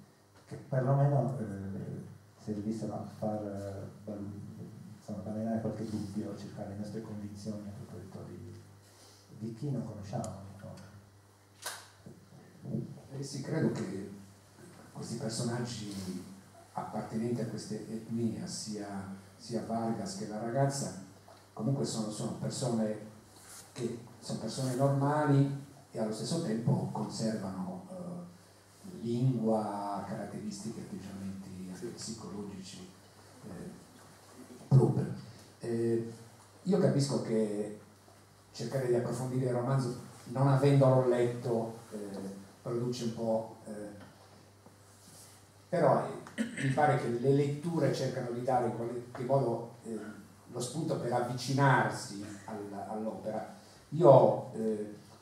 perlomeno servissero a far balenare qualche dubbio, cercare le nostre convinzioni a proposito di chi non conosciamo. Sì, credo che questi personaggi appartenenti a queste etnie, sia Vargas che la ragazza, comunque sono persone che sono persone normali e allo stesso tempo conservano lingua, caratteristiche, atteggiamenti anche psicologici propri. Io capisco che cercare di approfondire il romanzo non avendolo letto produce un po', però mi pare che le letture cercano di dare in qualche modo lo spunto per avvicinarsi all'opera. Io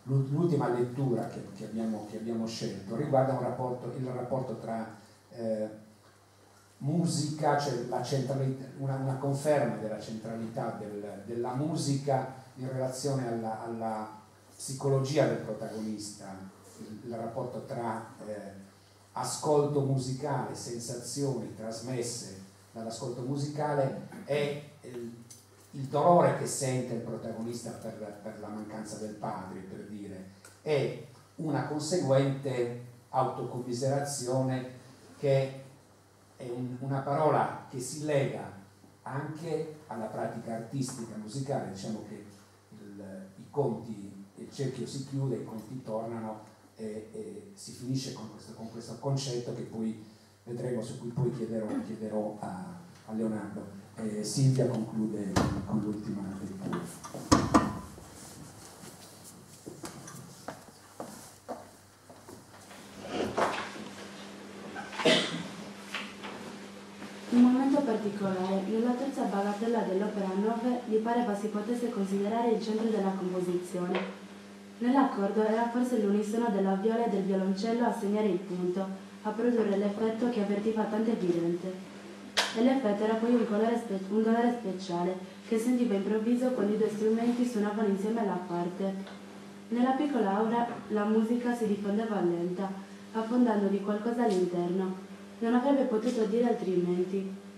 l'ultima lettura che abbiamo scelto riguarda il rapporto tra musica, cioè una conferma della centralità della musica in relazione alla psicologia del protagonista, il rapporto tra ascolto musicale, sensazioni trasmesse dall'ascolto musicale e il dolore che sente il protagonista per la mancanza del padre, per dire, e una conseguente autocommiserazione, che è una parola che si lega anche alla pratica artistica musicale. Diciamo che il cerchio si chiude, i conti tornano e si finisce con questo concetto che poi vedremo, su cui poi chiederò a Leonardo. Silvia conclude con l'ultima lettura. Un momento particolare, io la terza bagatella dell'opera 9 gli pareva si potesse considerare il centro della composizione. Nell'accordo era forse l'unisono della viola e del violoncello a segnare il punto, a produrre l'effetto che avvertiva tanto evidente. E l'effetto era poi un dolore speciale, che sentiva improvviso quando i due strumenti suonavano insieme alla parte. Nella piccola aura la musica si diffondeva lenta, affondando di qualcosa all'interno. Non avrebbe potuto dire altrimenti.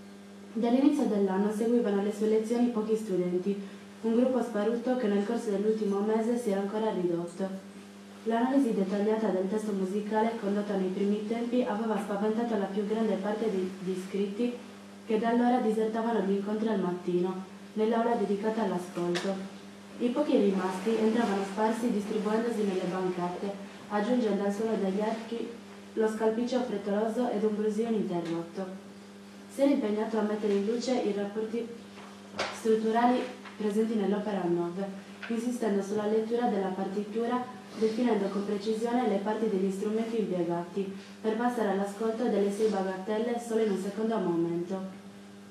Dall'inizio dell'anno seguivano alle sue lezioni pochi studenti, un gruppo sparuto che nel corso dell'ultimo mese si era ancora ridotto. L'analisi dettagliata del testo musicale condotta nei primi tempi aveva spaventato la più grande parte di iscritti che da allora disertavano gli incontri al mattino, nell'aula dedicata all'ascolto. I pochi rimasti entravano sparsi distribuendosi nelle banchette, aggiungendo al suono degli archi lo scalpiccio frettoloso ed un brusio ininterrotto. Si era impegnato a mettere in luce i rapporti strutturali presenti nell'opera 9, insistendo sulla lettura della partitura, definendo con precisione le parti degli strumenti impiegati, per passare all'ascolto delle 6 bagattelle solo in un secondo momento.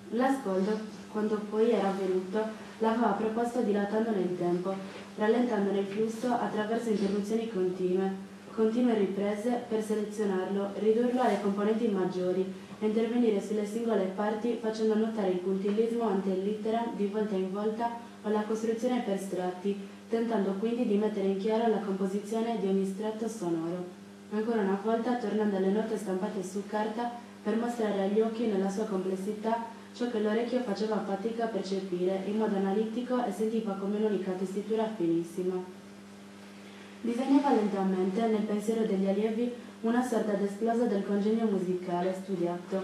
L'ascolto, quando poi era avvenuto, l'aveva proposto dilatando nel tempo, rallentandone il flusso attraverso interruzioni continue riprese per selezionarlo, ridurlo alle componenti maggiori, e intervenire sulle singole parti facendo notare il puntillismo ante litteram di volta in volta o la costruzione per strati, tentando quindi di mettere in chiaro la composizione di ogni strato sonoro. Ancora una volta tornando alle note stampate su carta per mostrare agli occhi nella sua complessità ciò che l'orecchio faceva fatica a percepire in modo analitico e sentiva come un'unica tessitura finissima. Disegnava lentamente nel pensiero degli allievi una sorta d'esploso del congegno musicale studiato.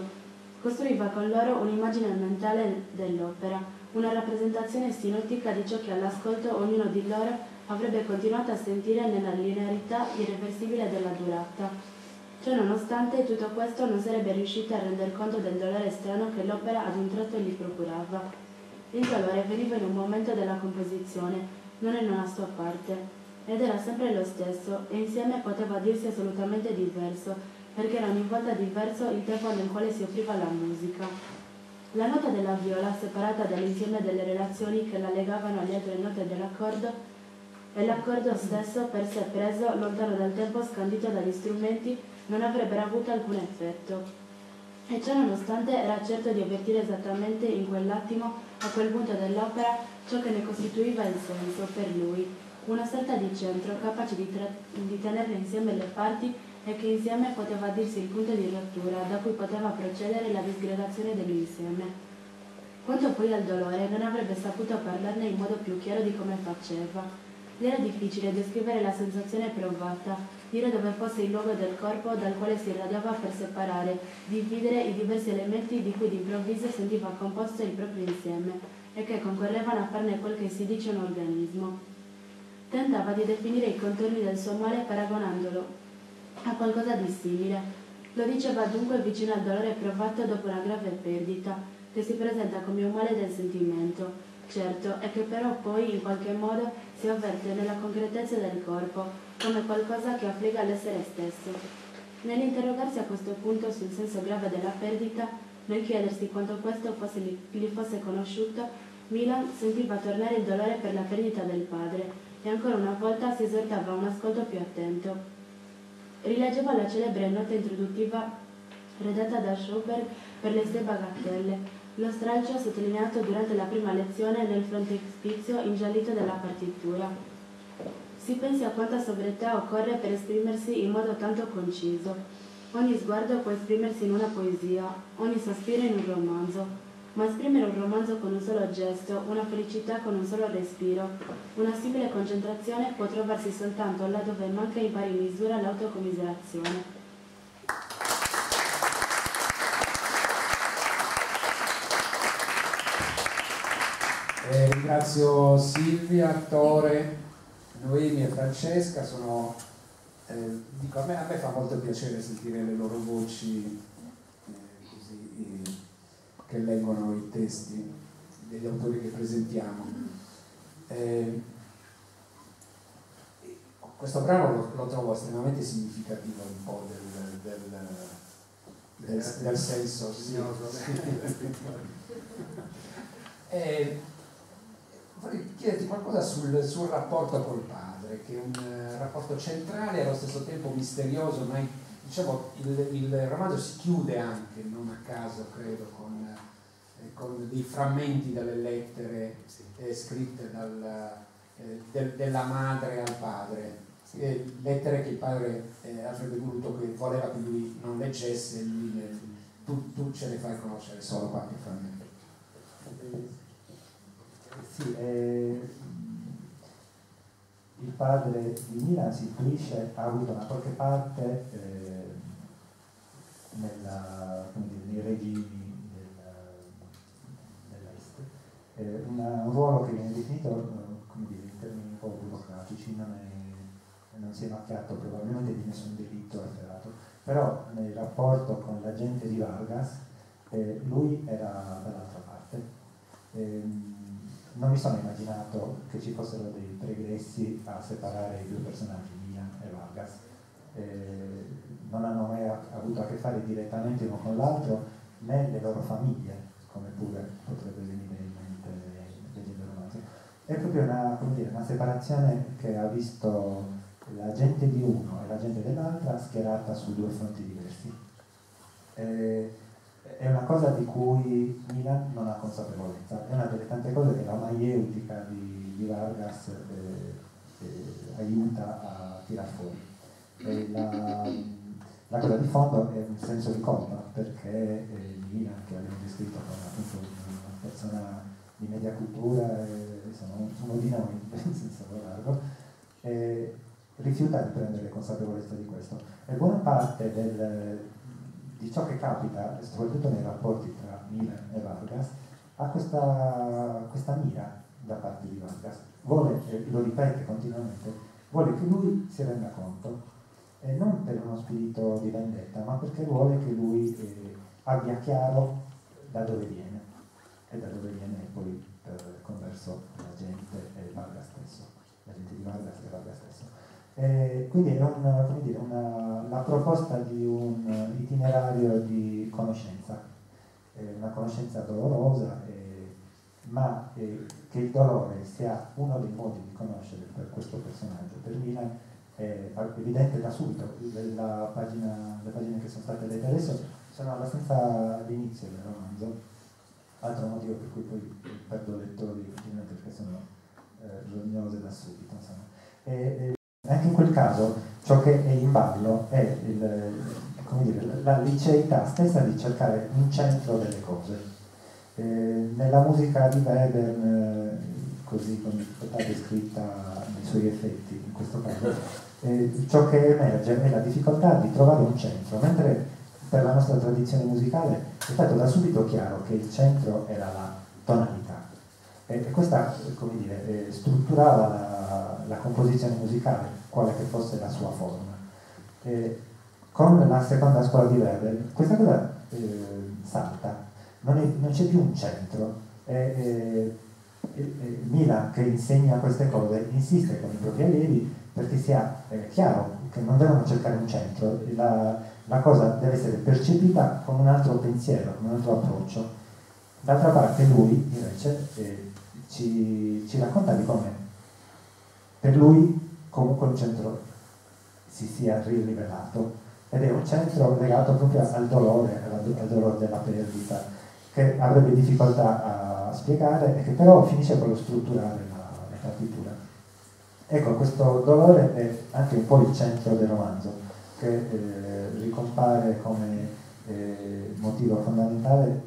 Costruiva con loro un'immagine mentale dell'opera, una rappresentazione sinottica di ciò che all'ascolto ognuno di loro avrebbe continuato a sentire nella linearità irreversibile della durata. Ciò nonostante, tutto questo non sarebbe riuscito a render conto del dolore strano che l'opera ad un tratto gli procurava. Il dolore veniva in un momento della composizione, non in una sua parte. Ed era sempre lo stesso, e insieme poteva dirsi assolutamente diverso, perché era ogni volta diverso il tempo nel quale si offriva la musica. La nota della viola, separata dall'insieme delle relazioni che la legavano alle altre note dell'accordo, e l'accordo stesso, per sé preso, lontano dal tempo scandito dagli strumenti, non avrebbero avuto alcun effetto. E ciò nonostante era certo di avvertire esattamente in quell'attimo, a quel punto dell'opera, ciò che ne costituiva il senso per lui. Una sorta di centro capace di tenerne insieme le parti e che insieme poteva dirsi il punto di rottura da cui poteva procedere la disgregazione dell'insieme. Quanto poi al dolore, non avrebbe saputo parlarne in modo più chiaro di come faceva. Gli era difficile descrivere la sensazione provata, dire dove fosse il luogo del corpo dal quale si irradiava per separare, dividere i diversi elementi di cui d'improvviso sentiva composto il proprio insieme e che concorrevano a farne quel che si dice un organismo. Tentava di definire i contorni del suo male paragonandolo a qualcosa di simile. Lo diceva dunque vicino al dolore provato dopo una grave perdita, che si presenta come un male del sentimento, certo, e che però poi in qualche modo si avverte nella concretezza del corpo, come qualcosa che affligga l'essere stesso. Nell'interrogarsi a questo punto sul senso grave della perdita, nel chiedersi quanto questo gli fosse conosciuto, Milan sentiva tornare il dolore per la perdita del padre, e ancora una volta si esortava a un ascolto più attento. Rileggeva la celebre nota introduttiva redatta da Schubert per le 6 bagattelle, lo stralcio sottolineato durante la prima lezione nel frontespizio ingiallito della partitura. Si pensi a quanta sobrietà occorre per esprimersi in modo tanto conciso. Ogni sguardo può esprimersi in una poesia, ogni sospiro in un romanzo. Ma esprimere un romanzo con un solo gesto, una felicità con un solo respiro, una simile concentrazione può trovarsi soltanto laddove manca in pari misura l'autocommiserazione. Ringrazio Silvia, Tore, Noemi e Francesca. Dico, a me fa molto piacere sentire le loro voci che leggono i testi degli autori che presentiamo. Questo brano lo trovo estremamente significativo un po' del senso. Sì. Vorrei chiederti qualcosa sul rapporto col padre, che è un rapporto centrale e allo stesso tempo misterioso, ma diciamo il romanzo si chiude anche, non a caso credo, con dei frammenti delle lettere scritte della madre al padre, lettere che il padre avrebbe voluto, che voleva che lui non leggesse, e lui tu ce le fai conoscere solo qualche frammento. Sì, il padre di Milan si intuisce, ha avuto una qualche parte nei regimi dell'Est, un ruolo che viene definito come dire, in termini un po' burocratici, non si è macchiato probabilmente di nessun delitto efferato, però nel rapporto con la gente di Vargas lui era dall'altra parte. Non mi sono immaginato che ci fossero dei pregressi a separare i due personaggi, Milan e Vargas. Non hanno mai avuto a che fare direttamente uno con l'altro, né le loro famiglie, come pure potrebbe venire in mente leggendo il romanzo. È proprio una separazione che ha visto la gente di uno e la gente dell'altra schierata su due fronti diversi. È una cosa di cui Milan non ha consapevolezza, è una delle tante cose che la maieutica di Vargas aiuta a tirar fuori. La cosa di fondo è un senso di colpa, perché Milan, che abbiamo descritto come appunto una persona di media cultura, uno di noi, in senso largo, rifiuta di prendere consapevolezza di questo. E buona parte di ciò che capita, soprattutto nei rapporti tra Milan e Vargas, ha questa mira da parte di Vargas. Vuole, lo ripete continuamente, vuole che lui si renda conto, non per uno spirito di vendetta, ma perché vuole che lui abbia chiaro da dove viene, e da dove viene poi per converso la gente e Vargas stesso, la gente di Vargas e Vargas stesso. Quindi è la proposta di un itinerario di conoscenza, una conoscenza dolorosa, ma che il dolore sia uno dei modi di conoscere per questo personaggio. Per Milan è evidente da subito, le pagine che sono state lette adesso sono abbastanza all'inizio del romanzo, altro motivo per cui poi perdo lettori effettivamente, perché sono rognose da subito, insomma. Anche in quel caso ciò che è in ballo è la liceità stessa di cercare un centro delle cose. Nella musica di Weber, così come è stata descritta nei suoi effetti in questo caso, ciò che emerge è la difficoltà di trovare un centro, mentre per la nostra tradizione musicale è stato da subito chiaro che il centro era la tonalità. E questa, strutturava la composizione musicale, quale che fosse la sua forma. Con la seconda scuola di Weber questa cosa salta, non c'è più un centro. Milan, che insegna queste cose, insiste con i propri allievi perché sia chiaro che non devono cercare un centro, la cosa deve essere percepita con un altro pensiero, con un altro approccio. D'altra parte lui invece ci racconta di come per lui comunque un centro si sia rivelato, ed è un centro legato proprio al dolore della perdita, che avrebbe difficoltà a spiegare e che però finisce con lo strutturare la partitura. Ecco, questo dolore è anche un po' il centro del romanzo, che ricompare come motivo fondamentale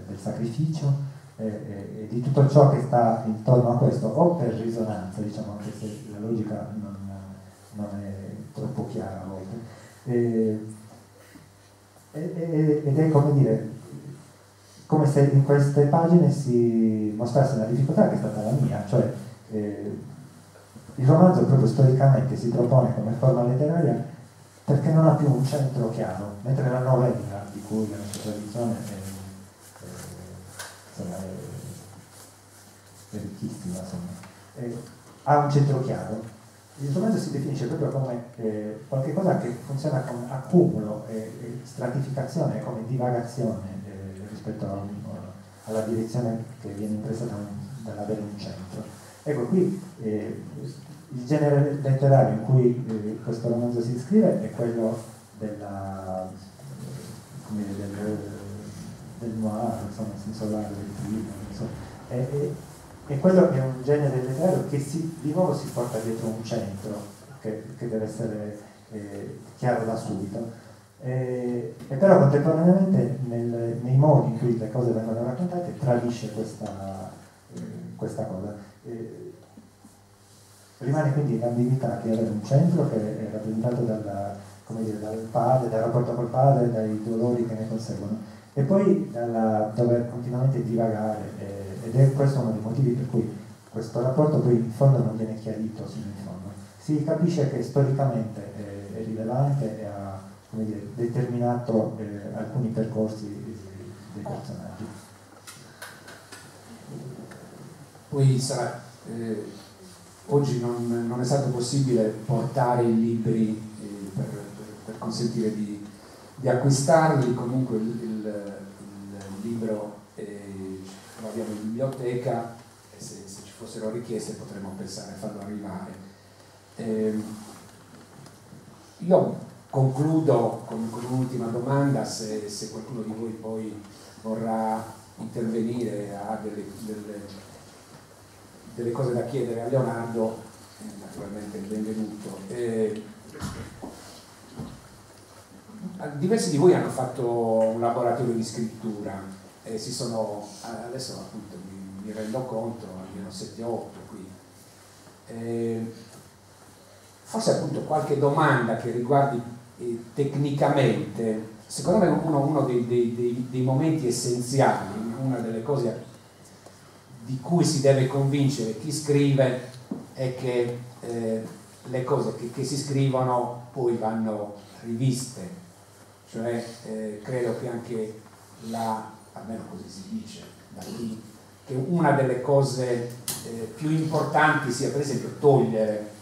del sacrificio e di tutto ciò che sta intorno a questo, o per risonanza, diciamo, anche se la logica non è troppo chiara a volte, ed è come se in queste pagine si mostrasse una difficoltà che è stata la mia, cioè il romanzo proprio storicamente si propone come forma letteraria perché non ha più un centro chiaro, mentre la novella, di cui la nostra tradizione è ricchissima, ha un centro chiaro, Il romanzo si definisce proprio come qualcosa che funziona come accumulo e stratificazione, come divagazione rispetto alla direzione che viene impresa dall'avere un centro. Ecco, qui il genere letterario in cui questo romanzo si iscrive è quello del noir, insomma, nel senso largo, del thriller, e quello è un genere letterario che di nuovo si porta dietro un centro che deve essere chiaro da subito, e però contemporaneamente nei modi in cui le cose vengono raccontate tradisce questa cosa. Rimane quindi l'ambiguità di avere un centro che è rappresentato dal padre, dal rapporto col padre, dai dolori che ne conseguono, e poi dalla dover continuamente divagare, ed è questo uno dei motivi per cui questo rapporto poi in fondo non viene chiarito sino in fondo. Si capisce che storicamente è rilevante e ha, come dire, determinato alcuni percorsi dei personaggi. Poi sarà oggi non è stato possibile portare i libri per consentire di acquistarli. Comunque il libro lo abbiamo in biblioteca, e se ci fossero richieste potremmo pensare a farlo arrivare. Io concludo con un'ultima domanda, se qualcuno di voi poi vorrà intervenire, ha delle cose da chiedere a Leonardo, naturalmente il benvenuto. Diversi di voi hanno fatto un laboratorio di scrittura e adesso appunto mi rendo conto, almeno 7-8 qui. Forse appunto qualche domanda che riguardi tecnicamente, secondo me uno dei momenti essenziali, una delle cose di cui si deve convincere chi scrive è che le cose che si scrivono poi vanno riviste, cioè credo che anche almeno così si dice da qui, che una delle cose più importanti sia per esempio togliere.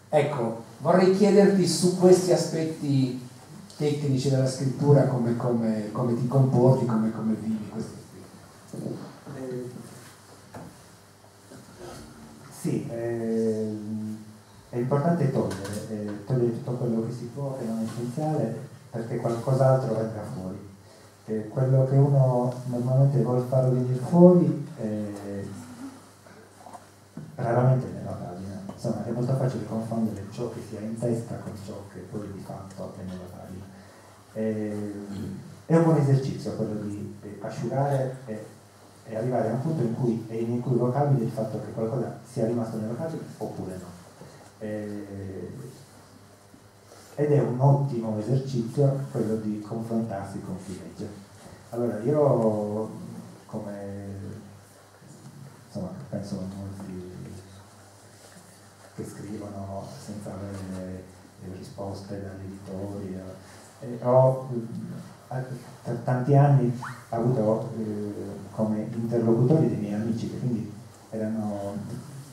Ecco, vorrei chiederti su questi aspetti tecnici della scrittura come ti comporti, come vivi questi aspetti. Sì, è importante togliere tutto quello che si può, che non è essenziale, perché qualcos'altro venga fuori. Quello che uno normalmente vuole far venire fuori raramente nella pagina. Insomma, è molto facile confondere ciò che si ha in testa con ciò che poi di fatto è nella pagina. È un buon esercizio quello di asciugare e arrivare a un punto in cui è inequivocabile il fatto che qualcosa sia rimasto nella pagina oppure no. Ed è un ottimo esercizio quello di confrontarsi con chi legge. Allora io, come insomma penso molti che scrivono senza avere risposte dagli editori, ho per tanti anni avuto come interlocutori dei miei amici che quindi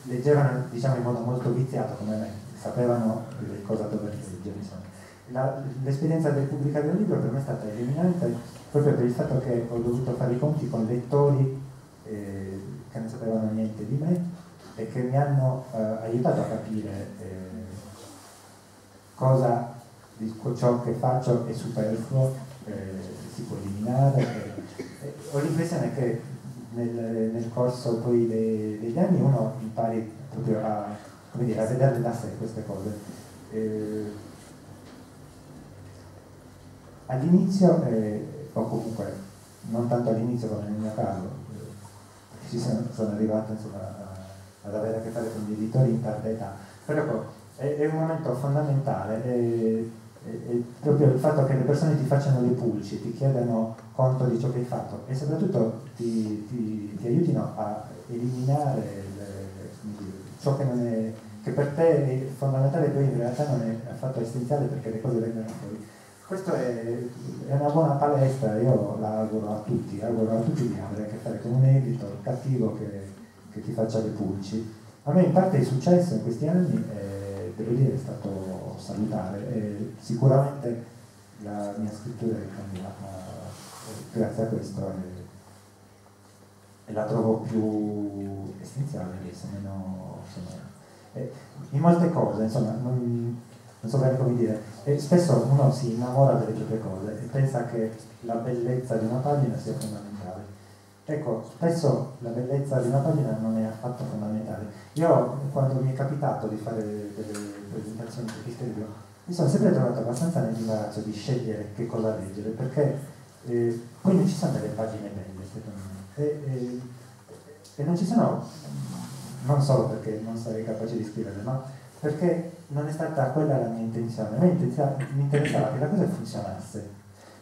leggevano, diciamo, in modo molto viziato come me, sapevano cosa dover leggere. L'esperienza del pubblicare un libro per me è stata eliminante proprio per il fatto che ho dovuto fare i conti con lettori che non sapevano niente di me e che mi hanno aiutato a capire cosa di ciò che faccio è superfluo, si può eliminare. Ho l'impressione che nel corso poi degli anni uno impari proprio a vederle da sé queste cose. All'inizio, o comunque non tanto all'inizio come nel mio caso, sono arrivato insomma ad avere a che fare con gli editori in tarda età, però è un momento fondamentale, è proprio il fatto che le persone ti facciano le pulci, ti chiedano conto di ciò che hai fatto e soprattutto ti aiutino a eliminare ciò che non è, che per te è fondamentale, poi in realtà non è affatto essenziale perché le cose vengono fuori. Questo è una buona palestra, io la auguro a tutti di avere a che fare con un editor cattivo che ti faccia le pulci, A me in parte è successo in questi anni, devo dire è stato salutare, e sicuramente la mia scrittura è cambiata grazie a questo e la trovo più essenziale adesso, meno, insomma, in molte cose, insomma, non so bene come dire, e spesso uno si innamora delle proprie cose e pensa che la bellezza di una pagina sia fondamentale. Ecco, spesso la bellezza di una pagina non è affatto fondamentale. Io, quando mi è capitato di fare delle presentazioni su questo libro, mi sono sempre trovato abbastanza nell'imbarazzo di scegliere che cosa leggere, perché poi non ci sono delle pagine belle, secondo me, e non ci sono, non solo perché non sarei capace di scriverle, ma perché non è stata quella la mia intenzione. A me mi interessava che la cosa funzionasse,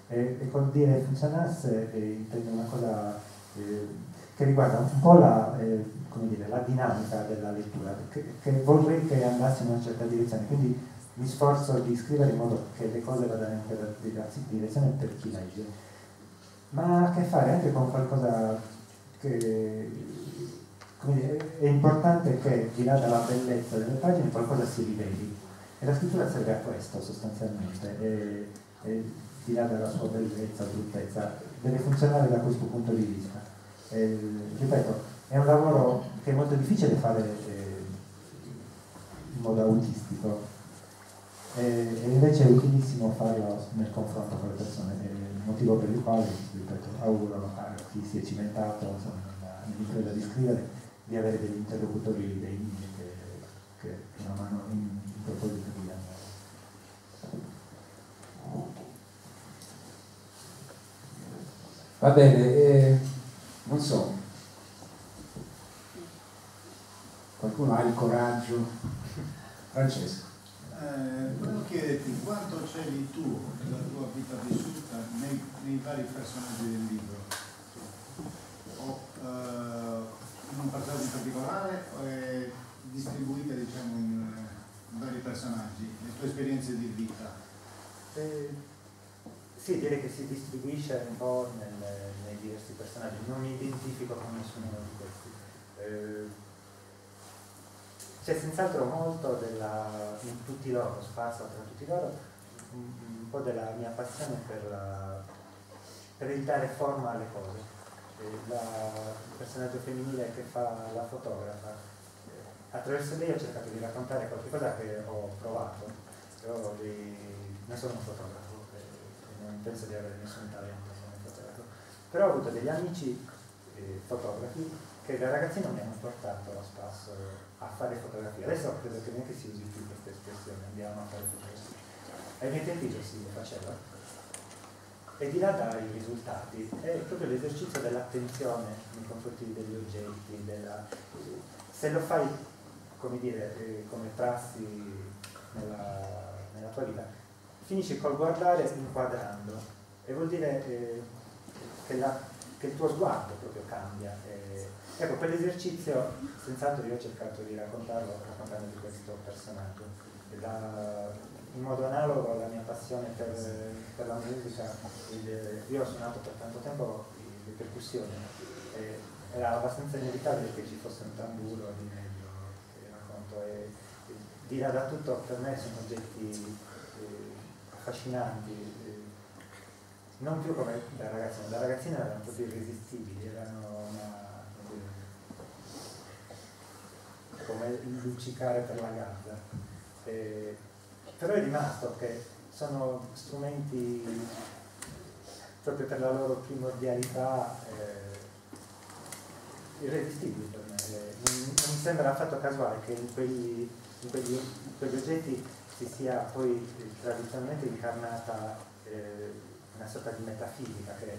e col dire funzionasse intendo una cosa che riguarda un po' come dire, la dinamica della lettura, che vorrei che andasse in una certa direzione, quindi mi sforzo di scrivere in modo che le cose vadano in quella direzione per chi legge, ma ha a che fare anche con qualcosa che, come dire, è importante che di là dalla bellezza delle pagine qualcosa si riveli, e la scrittura serve a questo sostanzialmente, e di là dalla sua bellezza o bruttezza deve funzionare da questo punto di vista. Ripeto, è un lavoro che è molto difficile fare in modo autistico, e invece è utilissimo farlo nel confronto con le persone, è il motivo per il quale, ripeto, auguro a chi si è cimentato nell'impresa di scrivere di avere degli interlocutori degni che una mano in proposito di andare. Va bene, non so, qualcuno ha il coraggio? Francesco. Volevo chiederti quanto c'eri tu nella tua vita vissuta nei vari personaggi del libro, o in un passaggio in particolare, o è distribuita, diciamo, in vari personaggi, le tue esperienze di vita? Sì, direi che si distribuisce un po' nei diversi personaggi, non mi identifico con nessuno di questi. C'è senz'altro molto in tutti loro, sparso tra tutti loro, un po' della mia passione per il dare forma alle cose. Il personaggio femminile che fa la fotografa, attraverso lei ho cercato di raccontare qualcosa che ho provato. Io non sono un fotografo, non penso di avere nessun talento come fotografo, però ho avuto degli amici fotografi che da ragazzino mi hanno portato a spasso a fare fotografia. Adesso credo che neanche si usi più questa espressione, andiamo a fare fotografia. Ai miei tempi già si faceva, e di là dai risultati è proprio l'esercizio dell'attenzione nei confronti degli oggetti, se lo fai, come dire, come prassi nella tua vita, finisci col guardare inquadrando, e vuol dire che il tuo sguardo proprio cambia. Ecco, quell'esercizio senz'altro io ho cercato di raccontarlo raccontando di questo personaggio. In modo analogo alla mia passione per la musica, io ho suonato per tanto tempo le percussioni, era abbastanza inevitabile che ci fosse un tamburo di mezzo che racconto, e di là da tutto per me sono oggetti affascinanti, non più come da ragazzina erano proprio irresistibili, erano come luccicare per la gatta, però è rimasto che sono strumenti proprio per la loro primordialità irresistibili per me. Non mi sembra affatto casuale che in quegli oggetti si sia poi tradizionalmente incarnata una sorta di metafisica che è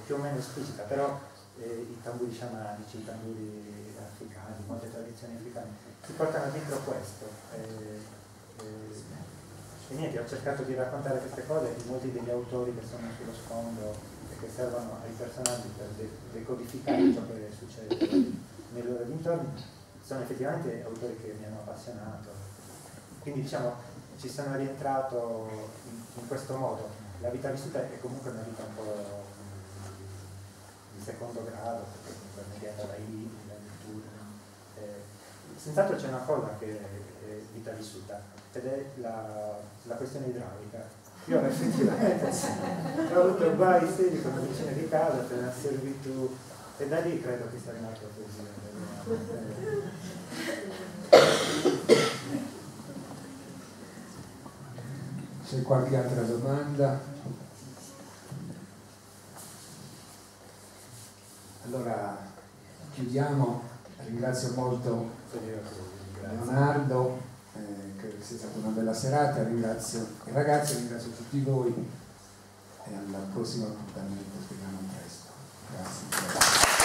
più o meno esplicita, però i tamburi sciamanici, i tamburi africani, molte tradizioni africane si portano dietro questo, e niente, ho cercato di raccontare queste cose in molti degli autori che sono sullo sfondo e che servono ai personaggi per decodificare ciò che succede nei loro dintorni. Sono effettivamente autori che mi hanno appassionato, quindi diciamo ci sono rientrato in questo modo. La vita vissuta è comunque una vita un po' di secondo grado, perché comunque è mediata dai libri, dalle letture, senz'altro c'è una cosa che è vita vissuta, ed è la questione idraulica. Io effettivamente ho avuto guai seri con la vicina di casa per la servitù, e da lì credo che sia nato così. C'è qualche altra domanda? Allora chiudiamo. Ringrazio molto Leonardo, credo che sia stata una bella serata, ringrazio i ragazzi, ringrazio tutti voi e al prossimo appuntamento, speriamo presto. Grazie.